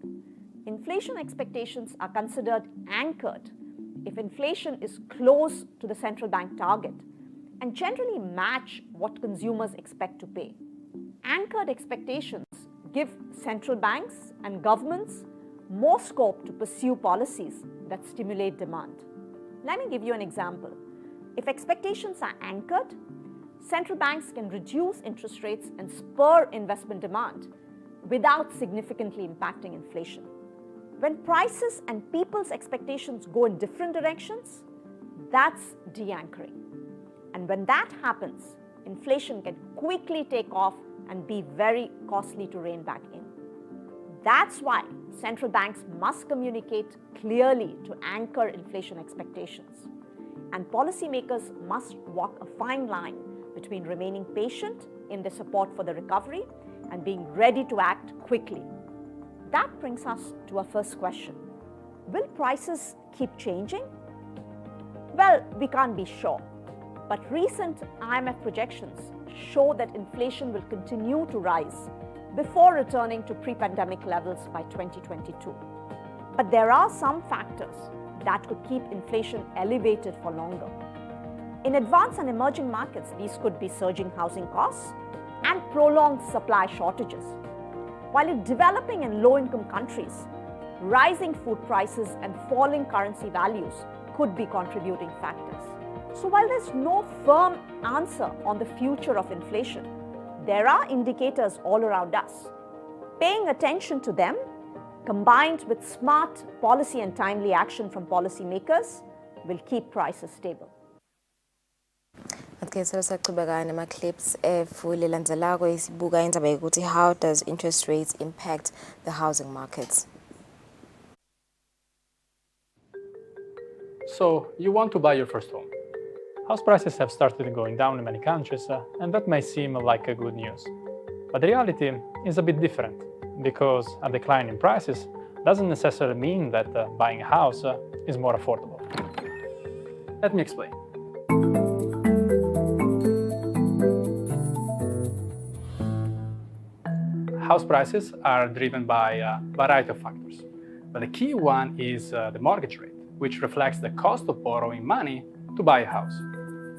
Inflation expectations are considered anchored if inflation is close to the central bank target and generally match what consumers expect to pay. Anchored expectations give central banks and governments more scope to pursue policies that stimulate demand. Let me give you an example. If expectations are anchored, central banks can reduce interest rates and spur investment demand without significantly impacting inflation. When prices and people's expectations go in different directions, that's de-anchoring. And when that happens, inflation can quickly take off and be very costly to rein back in. That's why central banks must communicate clearly to anchor inflation expectations. And policymakers must walk a fine line between remaining patient in their support for the recovery and being ready to act quickly. That brings us to our first question. Will prices keep changing? Well, we can't be sure. But recent IMF projections show that inflation will continue to rise before returning to pre-pandemic levels by 2022. But there are some factors that could keep inflation elevated for longer. In advanced and emerging markets, these could be surging housing costs and prolonged supply shortages. While in developing and low-income countries, rising food prices and falling currency values could be contributing factors. So while there's no firm answer on the future of inflation, there are indicators all around us. Paying attention to them, combined with smart policy and timely action from policymakers, will keep prices stable. Okay, so saqhubeka nama-clips full landzelako isibuka indaba yokuthi how does interest rates impact the housing markets? So, you want to buy your first home. House prices have started going down in many countries, and that may seem like a good news. But the reality is a bit different, because a decline in prices doesn't necessarily mean that buying a house is more affordable. Let me explain. House prices are driven by a variety of factors, but the key one is the mortgage rate, which reflects the cost of borrowing money to buy a house.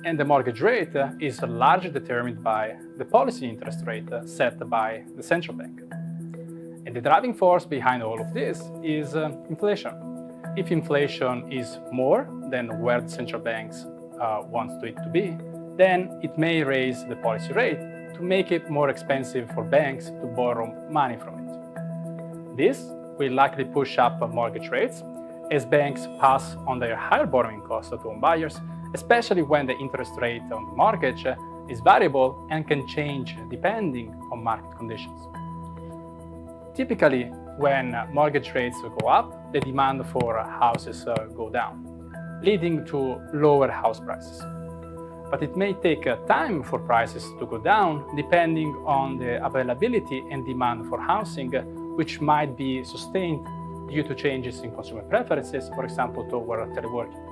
And the mortgage rate is largely determined by the policy interest rate set by the central bank. And the driving force behind all of this is inflation. If inflation is more than where the central banks want it to be, then it may raise the policy rate to make it more expensive for banks to borrow money from it. This will likely push up mortgage rates as banks pass on their higher borrowing costs to home buyers, especially when the interest rate on the mortgage is variable and can change depending on market conditions. Typically, when mortgage rates go up, the demand for houses go down, leading to lower house prices. But it may take time for prices to go down depending on the availability and demand for housing, which might be sustained due to changes in consumer preferences, for example, toward teleworking.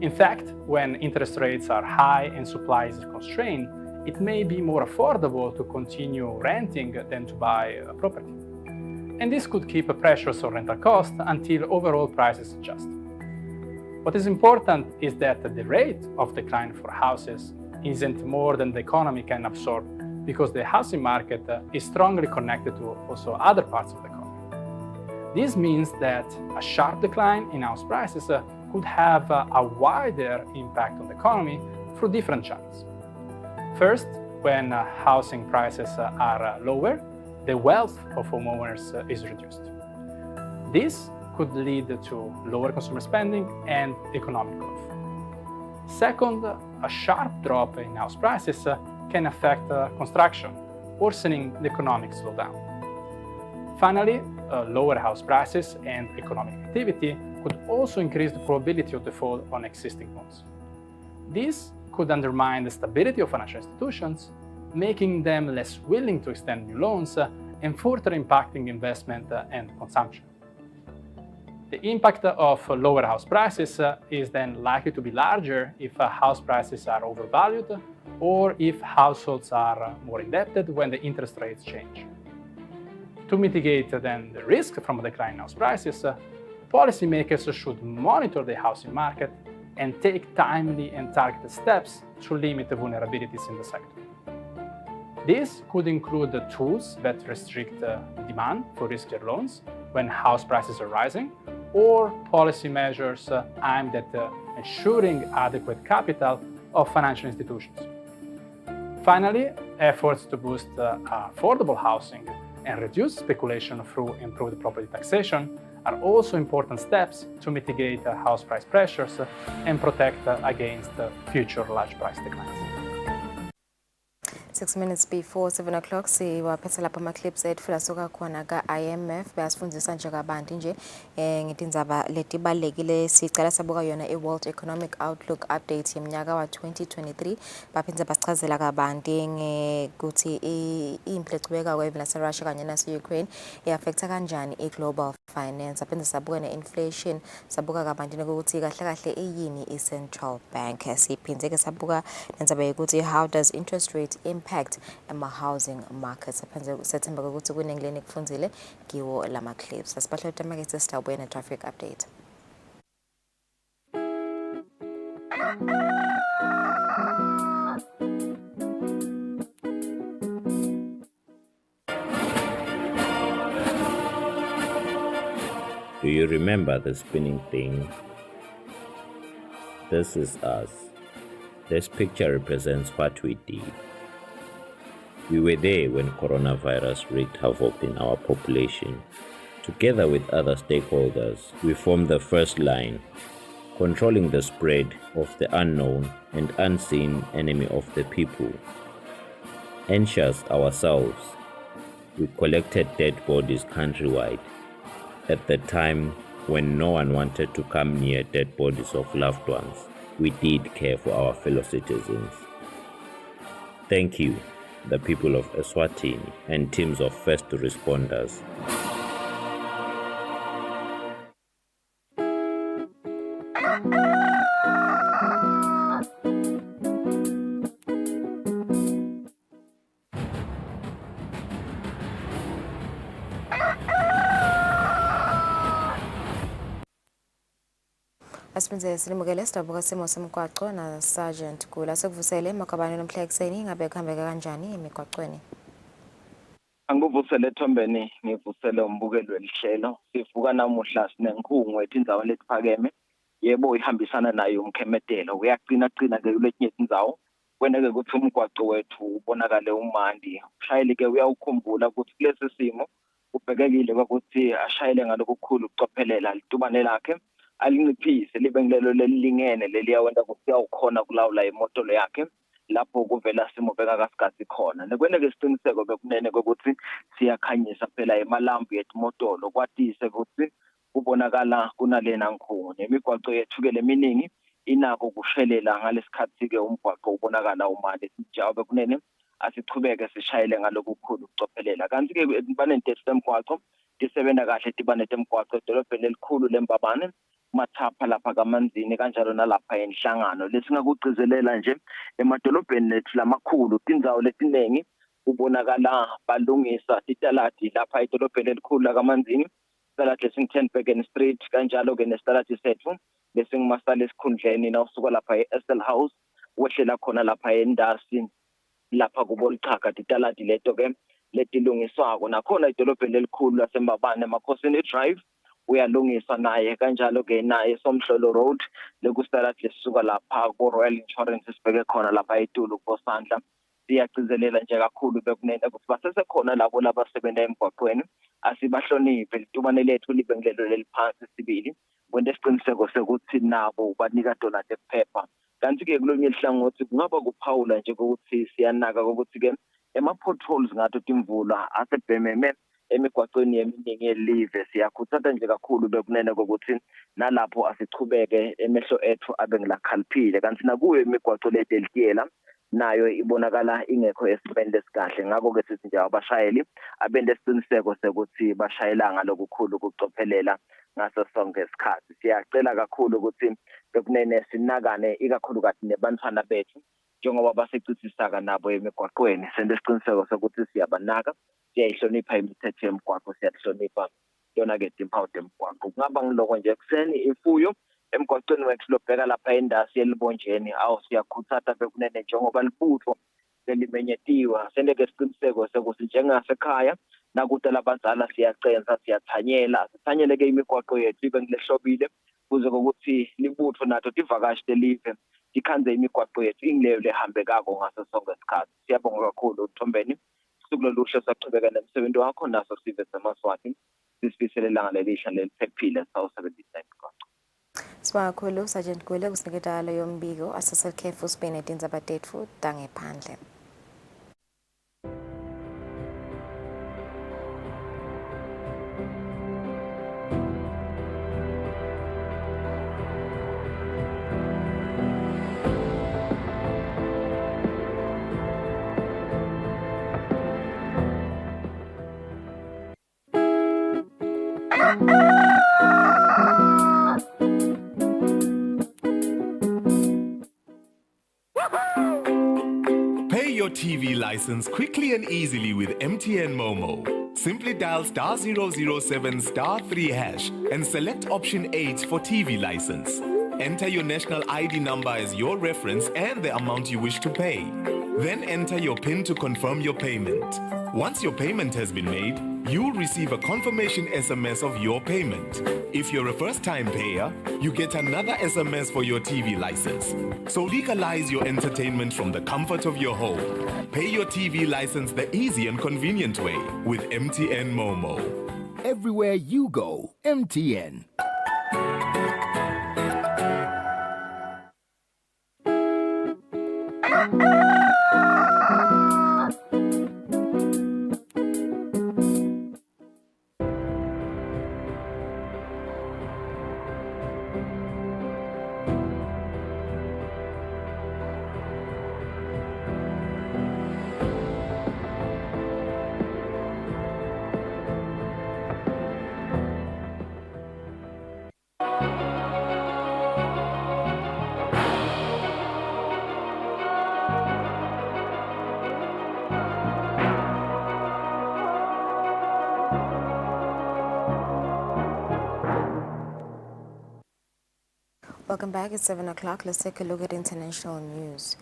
In fact, when interest rates are high and supply is constrained, it may be more affordable to continue renting than to buy a property. And this could keep pressures on rental costs until overall prices adjust. What is important is that the rate of decline for houses isn't more than the economy can absorb, because the housing market is strongly connected to also other parts of the economy. This means that a sharp decline in house prices could have a wider impact on the economy through different channels. First, when housing prices are lower, the wealth of homeowners is reduced. This could lead to lower consumer spending and economic growth. Second, a sharp drop in house prices can affect construction, worsening the economic slowdown. Finally, lower house prices and economic activity could also increase the probability of default on existing loans. This could undermine the stability of financial institutions, making them less willing to extend new loans and further impacting investment and consumption. The impact of lower house prices is then likely to be larger if house prices are overvalued or if households are more indebted when the interest rates change. To mitigate then the risk from a decline in house prices, policymakers should monitor the housing market and take timely and targeted steps to limit the vulnerabilities in the sector. This could include the tools that restrict demand for riskier loans when house prices are rising, or policy measures aimed at ensuring adequate capital of financial institutions. Finally, efforts to boost affordable housing and reduce speculation through improved property taxation are also important steps to mitigate house price pressures and protect against future large price declines. 6 minutes before 7 o'clock siwaphethe lapha ama-clips ethu lasuka khona ka-IMF bayasifundisa nje kabanti nje ngetindzaba letibalulekile sicala sabuka yona i-World Economic Outlook Update yeminyaka wa-2023 baphindze basichazela kabanti ngekuthi impi lecubeka kweveni lase-Russia kanye nase-Ukraine i-affecta kanjani i-global finance. Aphindze sabuka ne-inflation, sabuka kabanti nokuthi kahle kahle iyini i-central bank. Siphindze ke sabuka nendzaba yokuthi how does interest rate impact impact ema-housing markets. Sethemba ukuthi kunengileni kufunzile kiwo lama clips. Asibahlo tamakethe sitawubuya ne-traffic update. Do you remember the spinning thing? This is us. This picture represents what we did. We were there when coronavirus wreaked havoc in our population. Together with other stakeholders, we formed the first line, controlling the spread of the unknown and unseen enemy of the people. Anxious ourselves, we collected dead bodies countrywide. At the time when no one wanted to come near dead bodies of loved ones, we did care for our fellow citizens. Thank you, the people of Eswatini and teams of first responders. Asiphinze silimukele sidabuka simo semgwaqo na Sergeant Kula sekuvusele makabane nomhla ekseni ingabe kuhambeka kanjani emigwaqweni. Angivusele Thombeni ngivusele umbukelo welihlelo sivuka namuhla sinenkungu etindzawo letiphakeme yebo ihambisana nayo umkhemedelo uyagcina ke kuletinye indzawo kweneke ukuthi umgwaqo wethu ubonakale umandi ushayeli ke uyawukhumbula ukuthi kulesi simo ubhekekile ukuthi ashayele ngalokukhulu ucophelela litubane lakhe alinciphise libe ngilelo lelilingene leliyawenda ukuthi uyawukhona kulawula imoto yakhe lapho kuvela simubeka kasikhathi khona nekweneke isiqiniseko bekunene ukuthi siyakhanyisa phela emalambu yetimotolo kwatise ukuthi kubonakala kunalena nkhungu nemigwaqo yethu ke leminingi inako kushelela ngalesikhathi ke umgwaqo ubonakala umali sijawu bekunene asichubeke sishayele ngalokukhulu ucophelela kanti ke banentetho temgwaqo tisebenta kahle tibane temgwaqo edolobheni elikhulu lembabane mathapha lapha kamanzini kanjalo nalapha enhlangano lesingakugcizelela nje emadolobheni lethu lamakhulu tindzawo letinengi ubonakala balungisa italadi lapha edolobheni elikhulu la kamanzini italadi lesingu-10 Street kanjalo ke nesitaladi sethu lesingumasala esikhundleni nawusuka lapha e-Estel House wehlela khona lapha endasi lapha kubolichaka italadi leto ke letilungiswako nakhona idolobheni elikhulu lasembabane emakhosini drive uyalungiswa naye kanjalo ke naye Somhlolo Road lekustaladi lesuka lapha ku Royal Insurance sibheke khona lapha eTulu kuSandla siyagcizelela nje kakhulu bekunene ukuthi basesekhona labo labasebenza emgwaqweni asibahloniphe litubane lethu libe ngilelo leliphansi sibili kwente isiqiniseko sekuthi nabo banika dollar ekuphepha kanti ke kulonye ihlangothi kungaba kuphawula nje ukuthi siyanaka ukuthi ke ema-potholes ngathi timvula asebhememe emigwaqweni yeminingi yelive siyakhuthaza nje kakhulu bekunene kokuthi nalapho asichubeke emehlo ethu abe ngilakhaliphile kanti nakuyo imigwaqo ledeltiyela nayo ibonakala ingekho esimeni lesikahle ngakho ke sithi nje abashayeli abende isiqiniseko sekuthi bashayela ngalokukhulu ukucophelela ngaso sonke isikhathi siyacela kakhulu ukuthi bekunene sinakane ikakhulukazi nebantwana bethu njengoba basecitsisaka nabo emigwaqweni sende isiqiniseko sokuthi siyabanaka siyayihlonipha imithetho yemigwaqo siyahlonipha yona ke impawu temgwaqo kungaba ngiloko nje ekseni imfuyo emgwaqweni wethu lobheka lapha endasi yelibonjeni siyakhuthaza bekunene njengoba libutho selimenyetiwa sende ke isiqiniseko sokuthi njengasekhaya nakude labazala siyacenza siyathanyela sithanyele ke imigwaqo yethu ibe ngilehlobile kuze ukuthi libutho nato tivakashi telive tikhanze imigwaqo yethu ingileyo lehambekako ngaso sonke isikhathi siyabonga kakhulu Thombeni usuku loluhle saqhubeka nemsebenzi wakho naso sive semaswati sisifisele ilanga lelihla leliphephile sawu-79 mgwaqo Sibonga kakhulu Sergeant Kule kusiniketa leyo mbiko asesekhefu Spain etindzaba tetfu tangephandle. your TV license quickly and easily with MTN Momo. Simply dial *007 *3 hash and select option 8 for TV license. Enter your national ID number as your reference and the amount you wish to pay. Then enter your PIN to confirm your payment. Once your payment has been made, you'll receive a confirmation SMS of your payment. If you're a first-time payer, you get another SMS for your TV license. So legalize your entertainment from the comfort of your home. Pay your TV license the easy and convenient way with MTN Momo. Everywhere you go, MTN. Welcome back. It's 7 o'clock. Let's take a look at international news.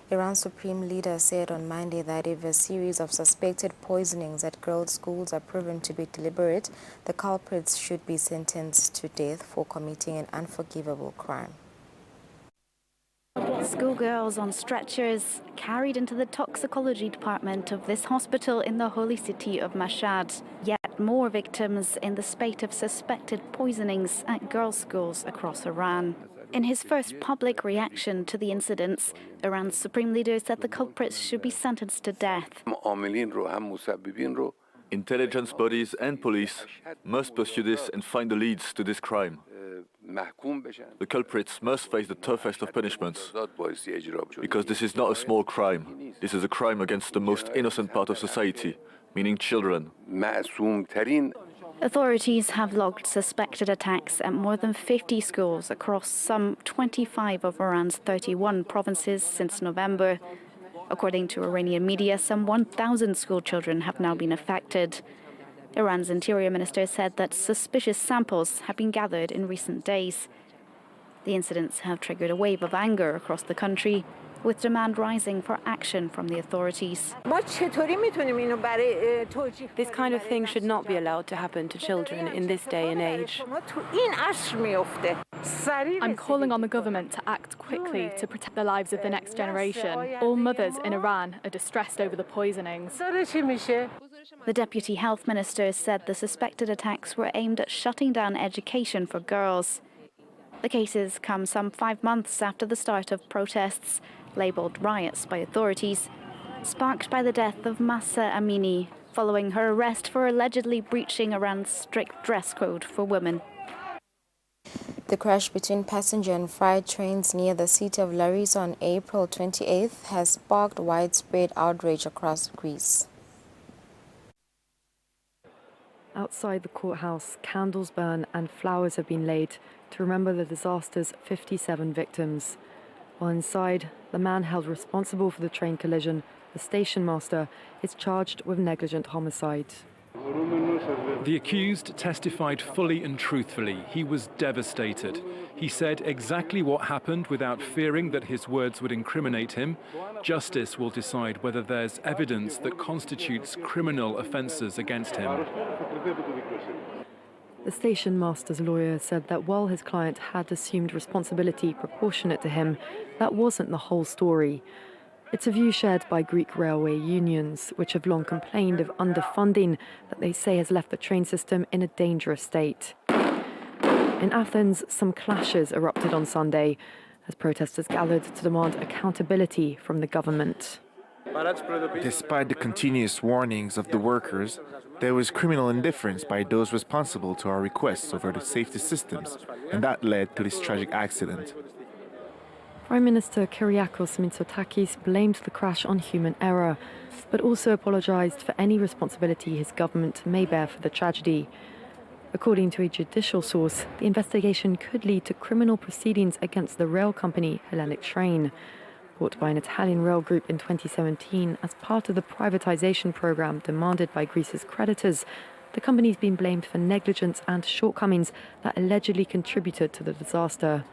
Iran's supreme leader said on Monday that if a series of suspected poisonings at girls' schools are proven to be deliberate, the culprits should be sentenced to death for committing an unforgivable crime. Schoolgirls on stretchers carried into the toxicology department of this hospital in the holy city of Mashhad. Yet more victims in the spate of suspected poisonings at girls' schools across Iran. In his first public reaction to the incidents, Iran's supreme leader said the culprits should be sentenced to death. Intelligence bodies and police must pursue this and find the leads to this crime. The culprits must face the toughest of punishments, because this is not a small crime. This is a crime against the most innocent part of society, meaning children. Authorities have logged suspected attacks at more than 50 schools across some 25 of Iran's 31 provinces since November. According to Iranian media, some 1,000 school children have now been affected. Iran's interior minister said that suspicious samples have been gathered in recent days. The incidents have triggered a wave of anger across the country, with demand rising for action from the authorities. This kind of thing should not be allowed to happen to children in this day and age. I'm calling on the government to act quickly to protect the lives of the next generation. All mothers in Iran are distressed over the poisonings. The deputy health minister said the suspected attacks were aimed at shutting down education for girls. The cases come some 5 months after the start of protests, labelled riots by authorities, sparked by the death of Mahsa Amini following her arrest for allegedly breaching Iran's strict dress code for women. The crash between passenger and freight trains near the city of Larissa on April 28th has sparked widespread outrage across Greece. Outside the courthouse, candles burn and flowers have been laid to remember the disaster's 57 victims. While inside, the man held responsible for the train collision, the station master, is charged with negligent homicide. The accused testified fully and truthfully. He was devastated. He said exactly what happened without fearing that his words would incriminate him. Justice will decide whether there's evidence that constitutes criminal offences against him. The station master's lawyer said that while his client had assumed responsibility proportionate to him, that wasn't the whole story. It's a view shared by Greek railway unions, which have long complained of underfunding that they say has left the train system in a dangerous state. In Athens, some clashes erupted on Sunday as protesters gathered to demand accountability from the government. Despite the continuous warnings of the workers, there was criminal indifference by those responsible to our requests over the safety systems, and that led to this tragic accident. Prime Minister Kyriakos Mitsotakis blamed the crash on human error, but also apologized for any responsibility his government may bear for the tragedy. According to a judicial source, the investigation could lead to criminal proceedings against the rail company Hellenic Train. bought by an Italian rail group in 2017 as part of the privatization program demanded by Greece's creditors. The company's been blamed for negligence and shortcomings that allegedly contributed to the disaster.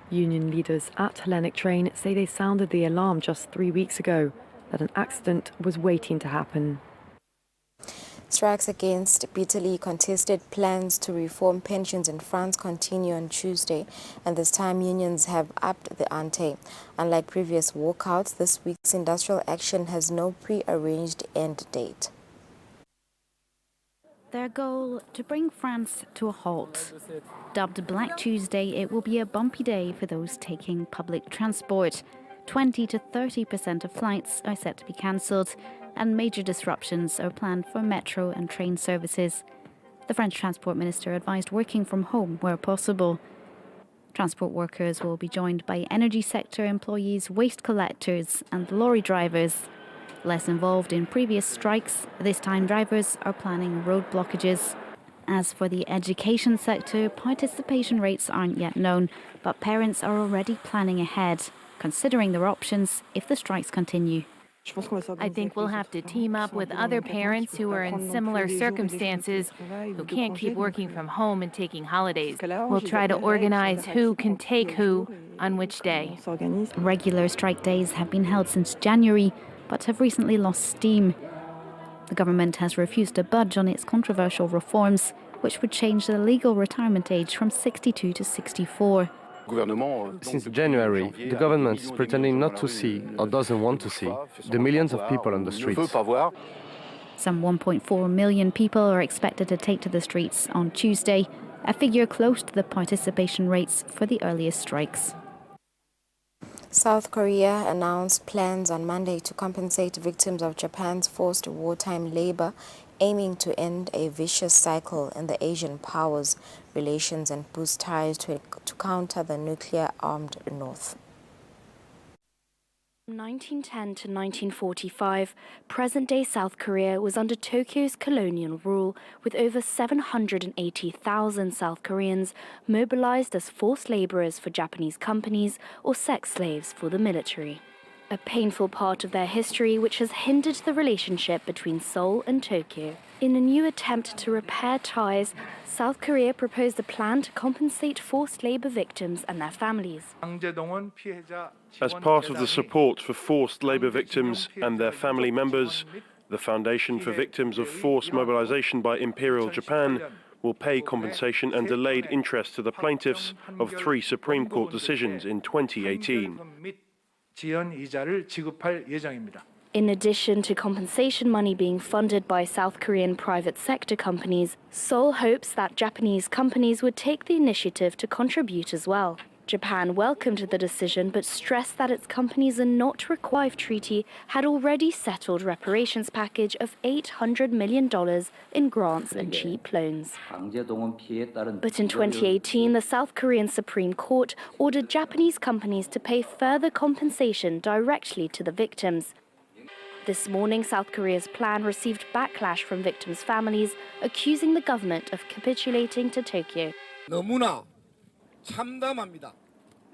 Union leaders at Hellenic Train say they sounded the alarm just 3 weeks ago that an accident was waiting to happen. Strikes against bitterly contested plans to reform pensions in France continue on Tuesday, and this time unions have upped the ante. Unlike previous walkouts, this week's industrial action has no pre-arranged end date. Their goal, to bring France to a halt. Dubbed Black Tuesday, it will be a bumpy day for those taking public transport. 20 to 30% of flights are set to be cancelled, and major disruptions are planned for metro and train services. The French Transport Minister advised working from home where possible. Transport workers will be joined by energy sector employees, waste collectors and lorry drivers. Less involved in previous strikes, this time drivers are planning road blockages. As for the education sector, participation rates aren't yet known, but parents are already planning ahead, considering their options if the strikes continue. I think we'll have to team up with other parents who are in similar circumstances, who can't keep working from home and taking holidays. We'll try to organize who can take who on which day. Regular strike days have been held since January, but have recently lost steam. The government has refused to budge on its controversial reforms, which would change the legal retirement age from 62 to 64. Since January, the government is pretending not to see, or doesn't want to see, the millions of people on the streets. Some 1.4 million people are expected to take to the streets on Tuesday, a figure close to the participation rates for the earliest strikes. South Korea announced plans on Monday to compensate victims of Japan's forced wartime labor, aiming to end a vicious cycle in the Asian powers' relations and boost ties to counter the nuclear-armed North. From 1910 to 1945, present-day South Korea was under Tokyo's colonial rule, with over 780,000 South Koreans mobilized as forced laborers for Japanese companies or sex slaves for the military. A painful part of their history which has hindered the relationship between Seoul and Tokyo. In a new attempt to repair ties, South Korea proposed a plan to compensate forced labor victims and their families. As part of the support for forced labor victims and their family members, the Foundation for Victims of Forced Mobilization by Imperial Japan will pay compensation and delayed interest to the plaintiffs of 3 Supreme Court decisions in 2018. In addition to compensation money being funded by South Korean private sector companies, Seoul hopes that Japanese companies would take the initiative to contribute as well. Japan welcomed the decision but stressed that its companies are not required treaty had already settled reparations package of $800 million in grants and cheap loans. But in 2018, the South Korean Supreme Court ordered Japanese companies to pay further compensation directly to the victims. This morning, South Korea's plan received backlash from victims' families, accusing the government of capitulating to Tokyo.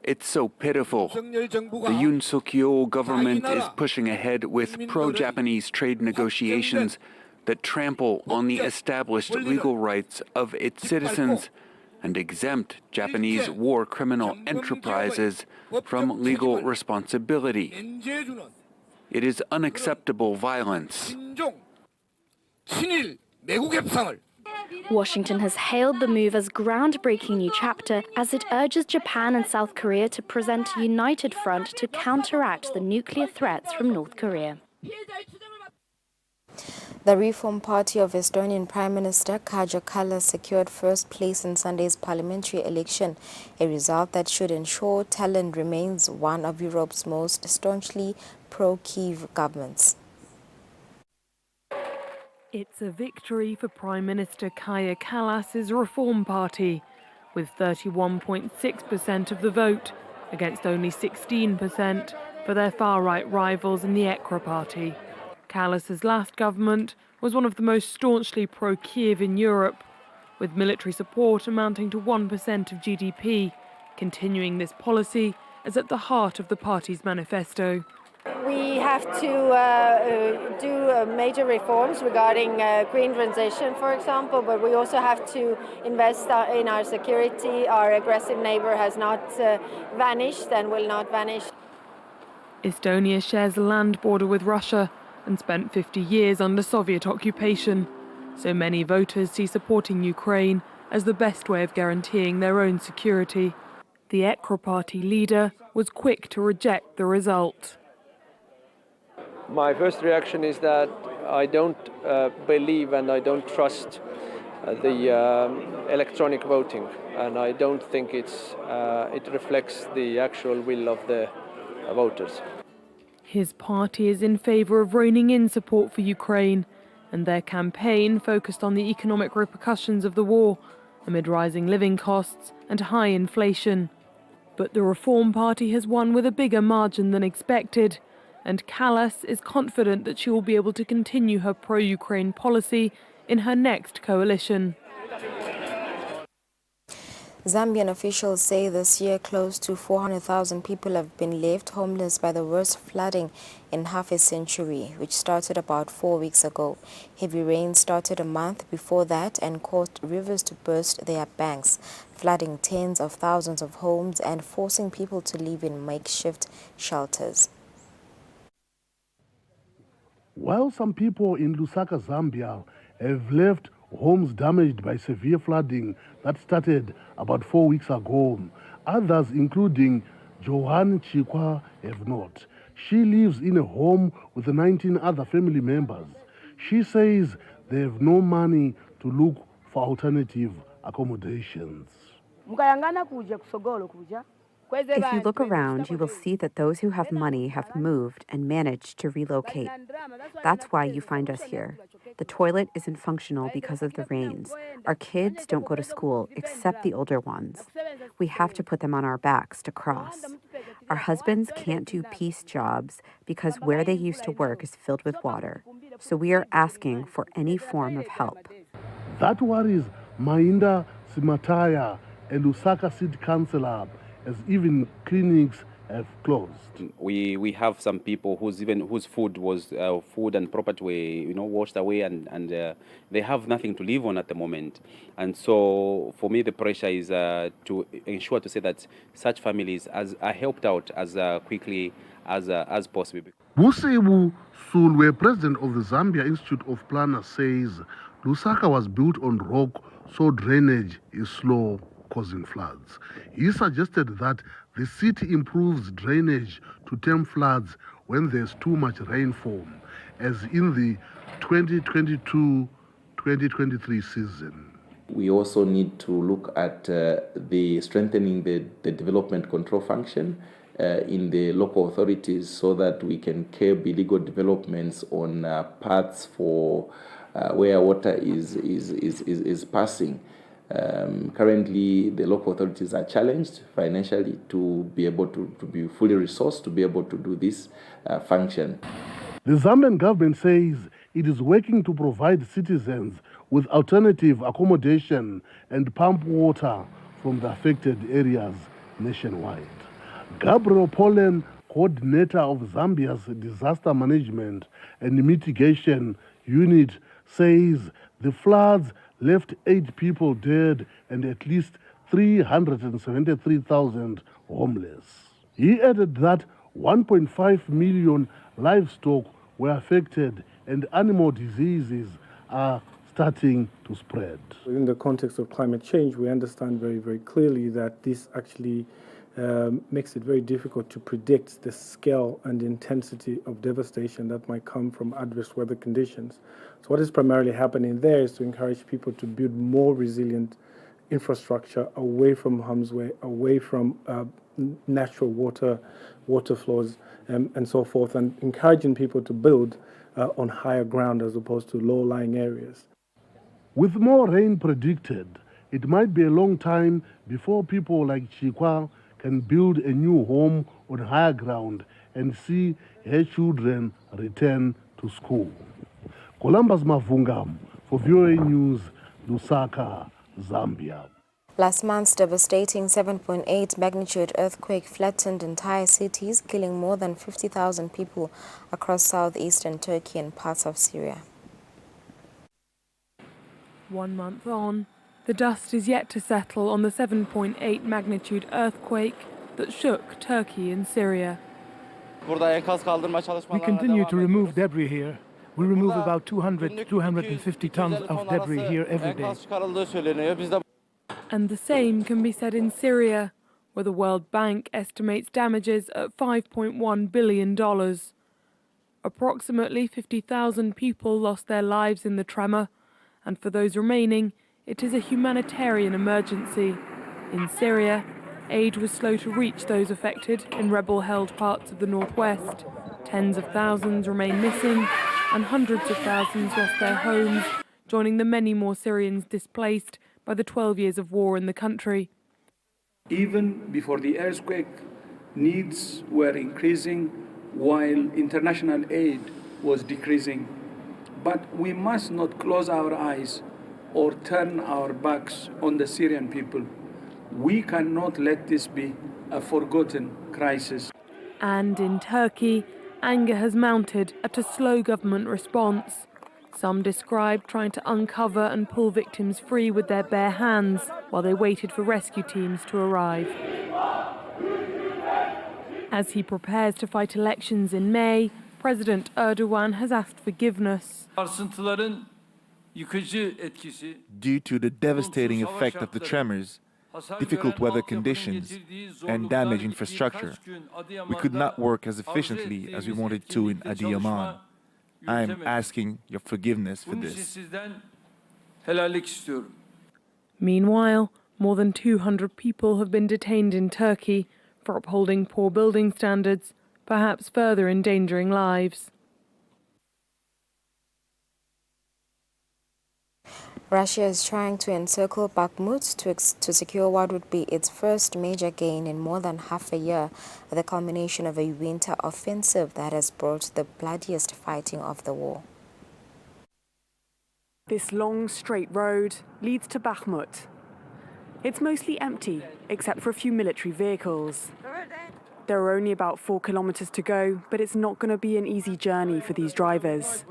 It's so pitiful. The Yoon Suk-yeol government is pushing ahead with pro-Japanese trade negotiations that trample on the established legal rights of its citizens and exempt Japanese war criminal enterprises from legal responsibility. It is unacceptable violence. Washington has hailed the move as groundbreaking new chapter as it urges Japan and South Korea to present a united front to counteract the nuclear threats from North Korea. The Reform Party of Estonian Prime Minister Kaja Kallas secured first place in Sunday's parliamentary election, a result that should ensure Tallinn remains one of Europe's most staunchly pro-Kyiv governments. It's a victory for Prime Minister Kaja Kallas's Reform Party, with 31.6% of the vote, against only 16% for their far-right rivals in the Ekra Party. Kallas's last government was one of the most staunchly pro-Kyiv in Europe, with military support amounting to 1% of GDP. Continuing this policy, is at the heart of the party's manifesto. We have to do major reforms regarding green transition, for example, but we also have to invest in our security. Our aggressive neighbor has not vanished and will not vanish. Estonia shares a land border with Russia and spent 50 years under Soviet occupation. So many voters see supporting Ukraine as the best way of guaranteeing their own security. The ECRO party leader was quick to reject the result. My first reaction is that I don't believe and I don't trust the electronic voting, and I don't think it reflects the actual will of the voters. His party is in favour of reining in support for Ukraine, and their campaign focused on the economic repercussions of the war amid rising living costs and high inflation. But the Reform Party has won with a bigger margin than expected, and Kallas is confident that she will be able to continue her pro-Ukraine policy in her next coalition. Zambian officials say this year close to 400,000 people have been left homeless by the worst flooding in half a century, which started about 4 weeks ago. Heavy rain started a month before that and caused rivers to burst their banks, flooding tens of thousands of homes and forcing people to live in makeshift shelters. While some people in Lusaka, Zambia, have left homes damaged by severe flooding that started about 4 weeks ago, others, including Johan Chikwa, have not. She lives in a home with 19 other family members. She says they have no money to look for alternative accommodations. If you look around, you will see that those who have money have moved and managed to relocate. That's why you find us here. The toilet isn't functional because of the rains. Our kids don't go to school, except the older ones. We have to put them on our backs to cross. Our husbands can't do piece jobs because where they used to work is filled with water. So we are asking for any form of help. That worries Mainda Simataya, a Lusaka City Councillor, as even clinics have closed. We have some people whose food was food and property were washed away, and they have nothing to live on at the moment. And so for me the pressure is to ensure to say that such families are helped out as quickly as possible. Busebu Sulwe, president of the Zambia Institute of Planners, says Lusaka was built on rock, so drainage is slow, causing floods. He suggested that the city improves drainage to tame floods when there's too much rainfall, as in the 2022-2023 season. We also need to look at the strengthening the development control function in the local authorities so that we can curb illegal developments on paths for where water is passing. Currently, the local authorities are challenged financially to be able to be fully resourced to be able to do this function. The Zambian government says it is working to provide citizens with alternative accommodation and pump water from the affected areas nationwide. Gabriel Polen, coordinator of Zambia's Disaster Management and Mitigation Unit, says the floods left 8 people dead and at least 373,000 homeless. He added that 1.5 million livestock were affected and animal diseases are starting to spread. In the context of climate change, we understand very, very clearly that this actually makes it very difficult to predict the scale and intensity of devastation that might come from adverse weather conditions. So what is primarily happening there is to encourage people to build more resilient infrastructure away from harm's way, away from natural water flows and so forth, and encouraging people to build on higher ground as opposed to low-lying areas. With more rain predicted, it might be a long time before people like Chikwa can build a new home on higher ground and see her children return to school. Columbus Mavungam for VOA News, Lusaka, Zambia. Last month's devastating 7.8 magnitude earthquake flattened entire cities, killing more than 50,000 people across southeastern Turkey and parts of Syria. 1 month on, the dust is yet to settle on the 7.8 magnitude earthquake that shook Turkey and Syria. We continue to remove debris here. We remove about 200 to 250 tons of debris here every day. And the same can be said in Syria, where the World Bank estimates damages at $5.1 billion. Approximately 50,000 people lost their lives in the tremor, and for those remaining, it is a humanitarian emergency. In Syria, aid was slow to reach those affected in rebel-held parts of the northwest. Tens of thousands remain missing, and hundreds of thousands lost their homes, joining the many more Syrians displaced by the 12 years of war in the country. Even before the earthquake, needs were increasing while international aid was decreasing. But we must not close our eyes or turn our backs on the Syrian people. We cannot let this be a forgotten crisis. And in Turkey, anger has mounted at a slow government response. Some describe trying to uncover and pull victims free with their bare hands while they waited for rescue teams to arrive. As he prepares to fight elections in May, President Erdogan has asked forgiveness. Due to the devastating effect of the tremors, difficult weather conditions, and damaged infrastructure, we could not work as efficiently as we wanted to in Adıyaman. I am asking your forgiveness for this. Meanwhile, more than 200 people have been detained in Turkey for upholding poor building standards, perhaps further endangering lives. Russia is trying to encircle Bakhmut to secure what would be its first major gain in more than half a year, at the culmination of a winter offensive that has brought the bloodiest fighting of the war. This long, straight road leads to Bakhmut. It's mostly empty, except for a few military vehicles. There are only about 4 kilometers to go, but it's not going to be an easy journey for these drivers.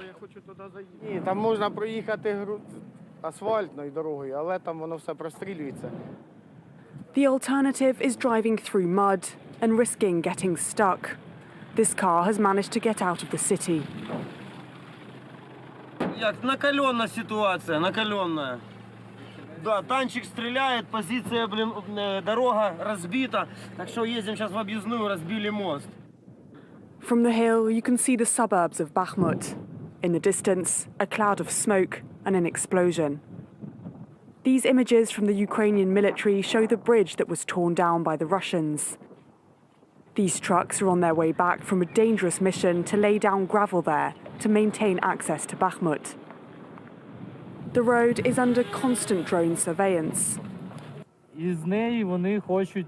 The alternative is driving through mud and risking getting stuck. This car has managed to get out of the city. Накаленная ситуация, накаленная. Да, танчик стреляет, позиция, дорога разбита, так что едем сейчас в объездную, разбили мост. From the hill, you can see the suburbs of Bakhmut. In the distance, a cloud of smoke and an explosion. These images from the Ukrainian military show the bridge that was torn down by the Russians. These trucks are on their way back from a dangerous mission to lay down gravel there to maintain access to Bakhmut. The road is under constant drone surveillance. Із неї вони хочуть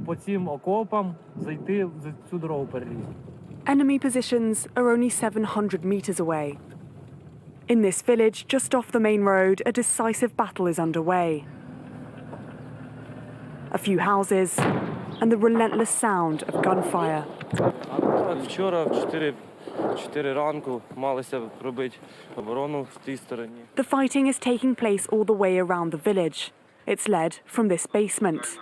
по цим окопам зайти в цю дорогу перелізти. Enemy positions are only 700 meters away. In this village, just off the main road, a decisive battle is underway. A few houses, and the relentless sound of gunfire. Вчора в 4 ранку малися пробити оборону в тій стороні. The fighting is taking place all the way around the village. It's led from this basement.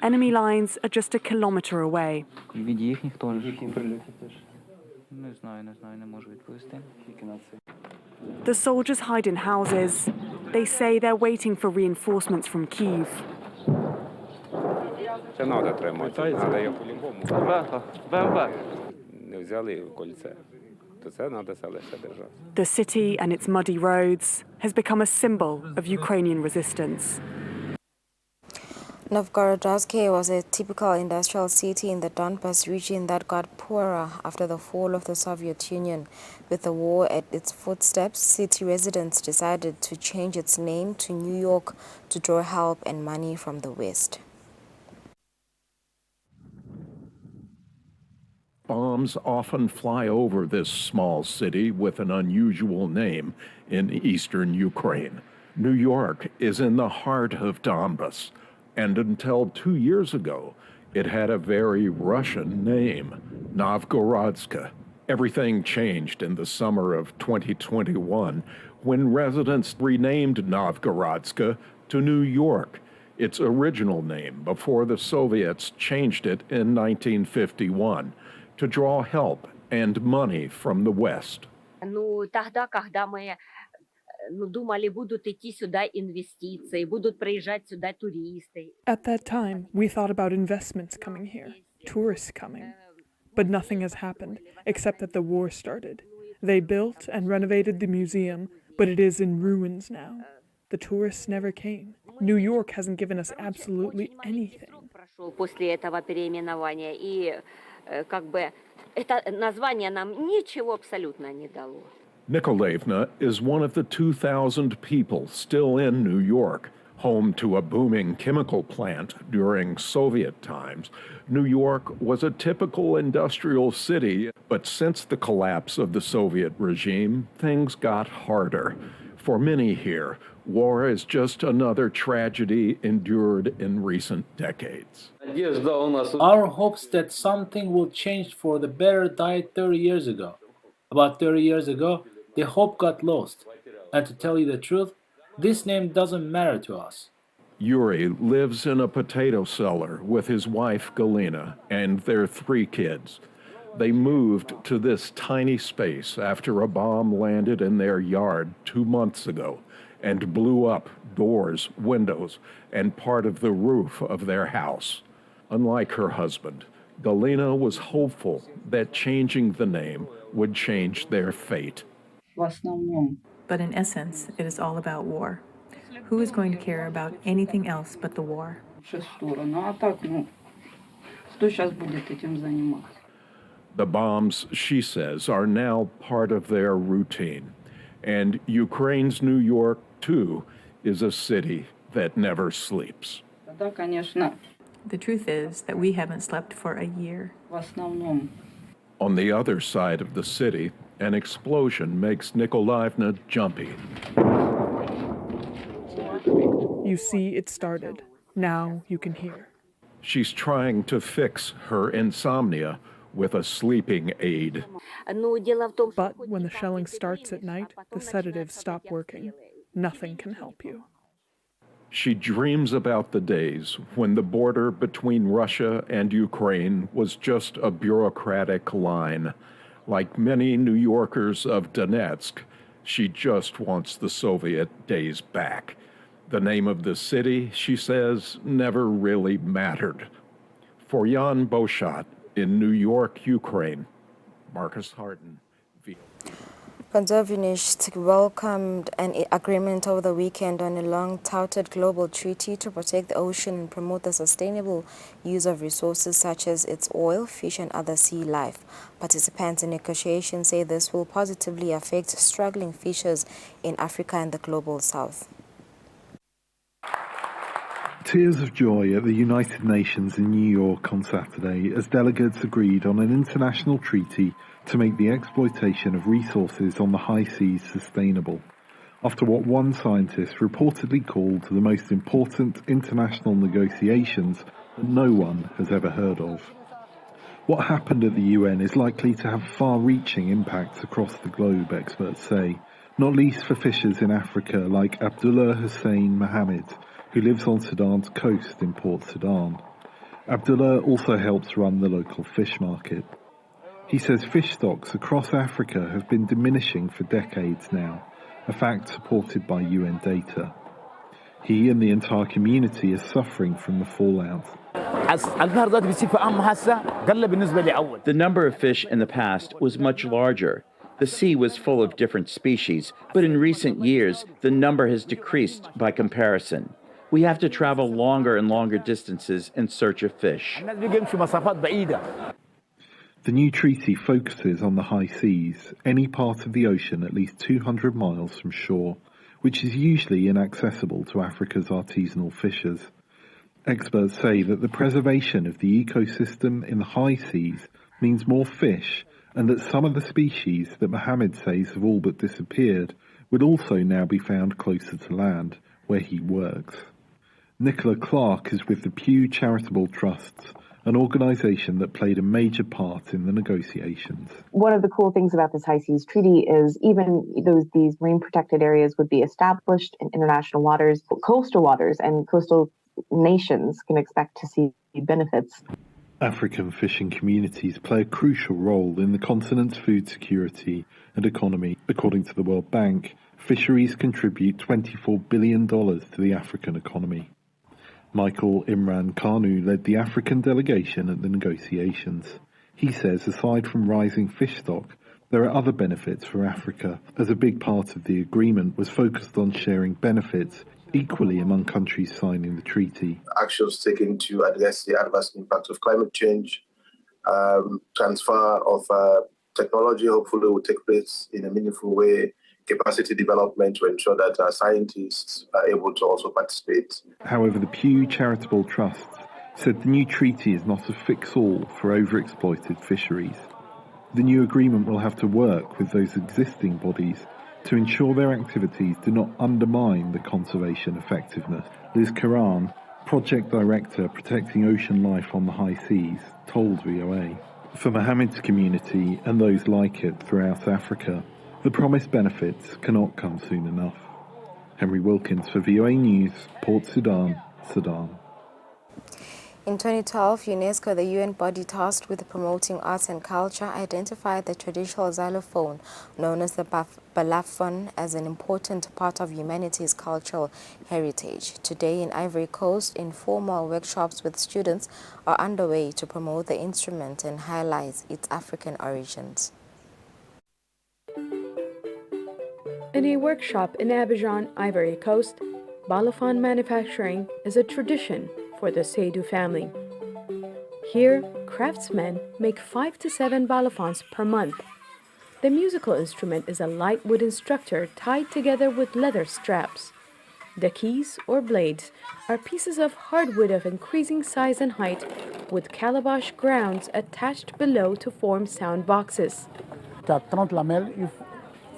Enemy lines are just a kilometer away. Від їхніх теж. Їхні прильоти теж. Не знаю, не можу відповісти. The soldiers hide in houses. They say they're waiting for reinforcements from Kyiv. Це треба тримати, треба його по-любому. БМП. Не взяли кольце, то це треба селище держати. The city and its muddy roads has become a symbol of Ukrainian resistance. Novgorodsk was a typical industrial city in the Donbas region that got poorer after the fall of the Soviet Union. With the war at its footsteps, city residents decided to change its name to New York to draw help and money from the West. Bombs often fly over this small city with an unusual name in eastern Ukraine. New York is in the heart of Donbas, and until 2 years ago, it had a very Russian name, Novgorodska. Everything changed in the summer of 2021 when residents renamed Novgorodska to New York, its original name before the Soviets changed it in 1951 to draw help and money from the West. At that time, we thought about investments coming here, tourists coming. But nothing has happened, except that the war started. They built and renovated the museum, but it is in ruins now. The tourists never came. New York hasn't given us absolutely anything. Nikolaevna is one of the 2,000 people still in New York, home to a booming chemical plant during Soviet times. New York was a typical industrial city, but since the collapse of the Soviet regime, things got harder. For many here, war is just another tragedy endured in recent decades. Our hopes that something will change for the better died 30 years ago. About 30 years ago, the hope got lost. And to tell you the truth, this name doesn't matter to us. Yuri lives in a potato cellar with his wife Galina and their 3 kids. They moved to this tiny space after a bomb landed in their yard 2 months ago and blew up doors, windows, and part of the roof of their house. Unlike her husband, Galina was hopeful that changing the name would change their fate. But in essence, it is all about war. Who is going to care about anything else but the war? The bombs, she says, are now part of their routine. And Ukraine's New York, too, is a city that never sleeps. The truth is that we haven't slept for a year. On the other side of the city, an explosion makes Nikolaevna jumpy. You see, it started. Now you can hear. She's trying to fix her insomnia with a sleeping aid. But when the shelling starts at night, the sedatives stop working. Nothing can help you. She dreams about the days when the border between Russia and Ukraine was just a bureaucratic line. Like many New Yorkers of Donetsk, she just wants the Soviet days back. The name of the city, she says, never really mattered. For Jan Boshat in New York, Ukraine, Marcus Harden. Conservationists welcomed an agreement over the weekend on a long-touted global treaty to protect the ocean and promote the sustainable use of resources such as its oil, fish and other sea life. Participants in negotiations say this will positively affect struggling fishers in Africa and the global south. Tears of joy at the United Nations in New York on Saturday as delegates agreed on an international treaty to make the exploitation of resources on the high seas sustainable, after what one scientist reportedly called the most important international negotiations that no one has ever heard of. What happened at the UN is likely to have far-reaching impacts across the globe, experts say, not least for fishers in Africa like Abdullah Hussein Mohammed, who lives on Sudan's coast in Port Sudan. Abdullah also helps run the local fish market. He says fish stocks across Africa have been diminishing for decades now, a fact supported by UN data. He and the entire community are suffering from the fallout. The number of fish in the past was much larger. The sea was full of different species, but in recent years, the number has decreased by comparison. We have to travel longer and longer distances in search of fish. The new treaty focuses on the high seas, any part of the ocean at least 200 miles from shore, which is usually inaccessible to Africa's artisanal fishers. Experts say that the preservation of the ecosystem in the high seas means more fish, and that some of the species that Mohammed says have all but disappeared will also now be found closer to land, where he works. Nicola Clark is with the Pew Charitable Trusts, an organisation that played a major part in the negotiations. One of the cool things about this high seas treaty is even these marine protected areas would be established in international waters, and coastal nations can expect to see benefits. African fishing communities play a crucial role in the continent's food security and economy. According to the World Bank, fisheries contribute $24 billion to the African economy. Michael Imran Kanu led the African delegation at the negotiations. He says aside from rising fish stock, there are other benefits for Africa, as a big part of the agreement was focused on sharing benefits equally among countries signing the treaty. Actions taken to address the adverse impact of climate change, transfer of technology hopefully will take place in a meaningful way, capacity development to ensure that scientists are able to also participate. However, the Pew Charitable Trust said the new treaty is not a fix-all for overexploited fisheries. The new agreement will have to work with those existing bodies to ensure their activities do not undermine the conservation effectiveness. Liz Karan, Project Director Protecting Ocean Life on the High Seas, told VOA. For Mohammed's community and those like it throughout Africa, the promised benefits cannot come soon enough. Henry Wilkins for VOA News, Port Sudan, Sudan. In 2012, UNESCO, the UN body tasked with promoting arts and culture, identified the traditional xylophone, known as the Balafon, as an important part of humanity's cultural heritage. Today in Ivory Coast, informal workshops with students are underway to promote the instrument and highlight its African origins. In a workshop in Abidjan, Ivory Coast, Balafon manufacturing is a tradition for the Seydou family. Here, craftsmen make 5 to 7 balafons per month. The musical instrument is a light wooden structure tied together with leather straps. The keys, or blades, are pieces of hardwood of increasing size and height, with calabash grounds attached below to form sound boxes.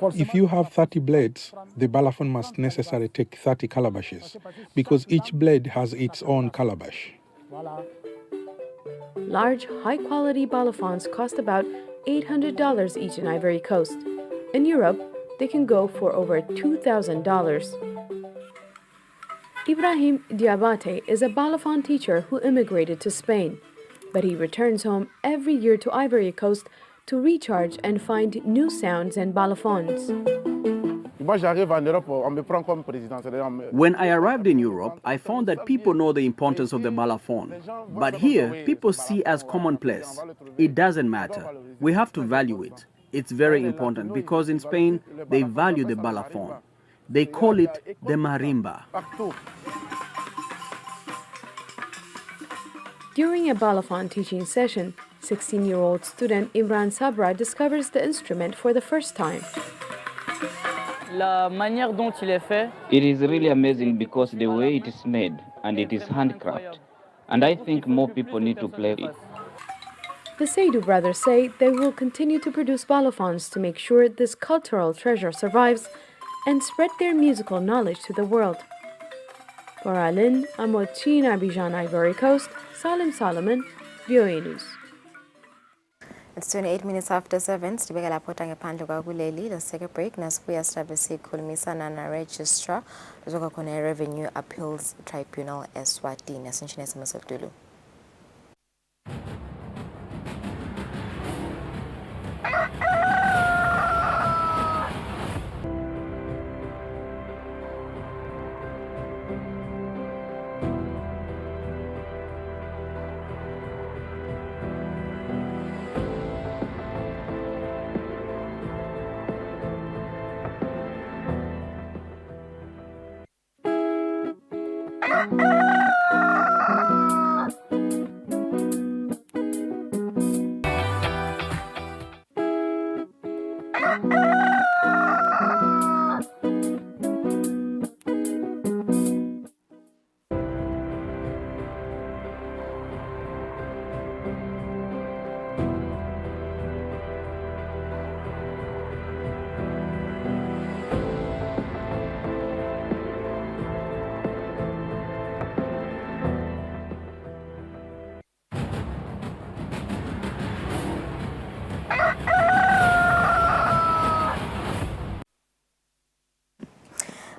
If you have 30 blades, the balafon must necessarily take 30 calabashes, because each blade has its own calabash. Large, high-quality balafons cost about $800 each in Ivory Coast. In Europe, they can go for over $2,000. Ibrahim Diabate is a balafon teacher who immigrated to Spain, but he returns home every year to Ivory Coast to recharge and find new sounds and balafons. When I arrived in Europe, I found that people know the importance of the balafon. But here, people see as commonplace. It doesn't matter. We have to value it. It's very important because in Spain, they value the balafon. They call it the marimba. During a balafon teaching session, 16-year-old student Imran Sabra discovers the instrument for the first time. It is really amazing because the way it is made and it is handcrafted. And I think more people need to play it. The Seydou brothers say they will continue to produce balafons to make sure this cultural treasure survives and spread their musical knowledge to the world. For Alin Amoti in Abidjan, Ivory Coast, Salim Solomon, VOA News. It's 28 minutes after 7. Sibeka lapho ngaphandle kwakuleli. Let's take a break. Nasibuya sizabe sikhulumisana na registrar uzoka khona Revenue Appeals Tribunal Eswatini. Asinchine Samasotulu.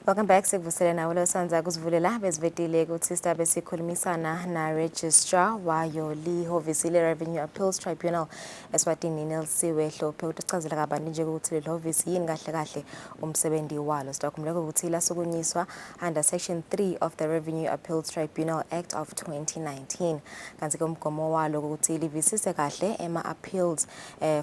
Welcome back. Sikuvusele nawe lo sanza kusivulela besivedile ukuthi sidabe sikhulumisana na registrar wayo lihhovisi le-Revenue Appeals Tribunal Eswatini Nelsiwe Hlophe ukuchazela kabanti nje ukuthi le hhovisi yini kahle kahle umsebenzi walo. Sidakumleka ukuthi lasukunyiswa under section 3 of the Revenue Appeals Tribunal Act of 2019. Kanti ke umgomo walo ukuthi livisise kahle ema-appeals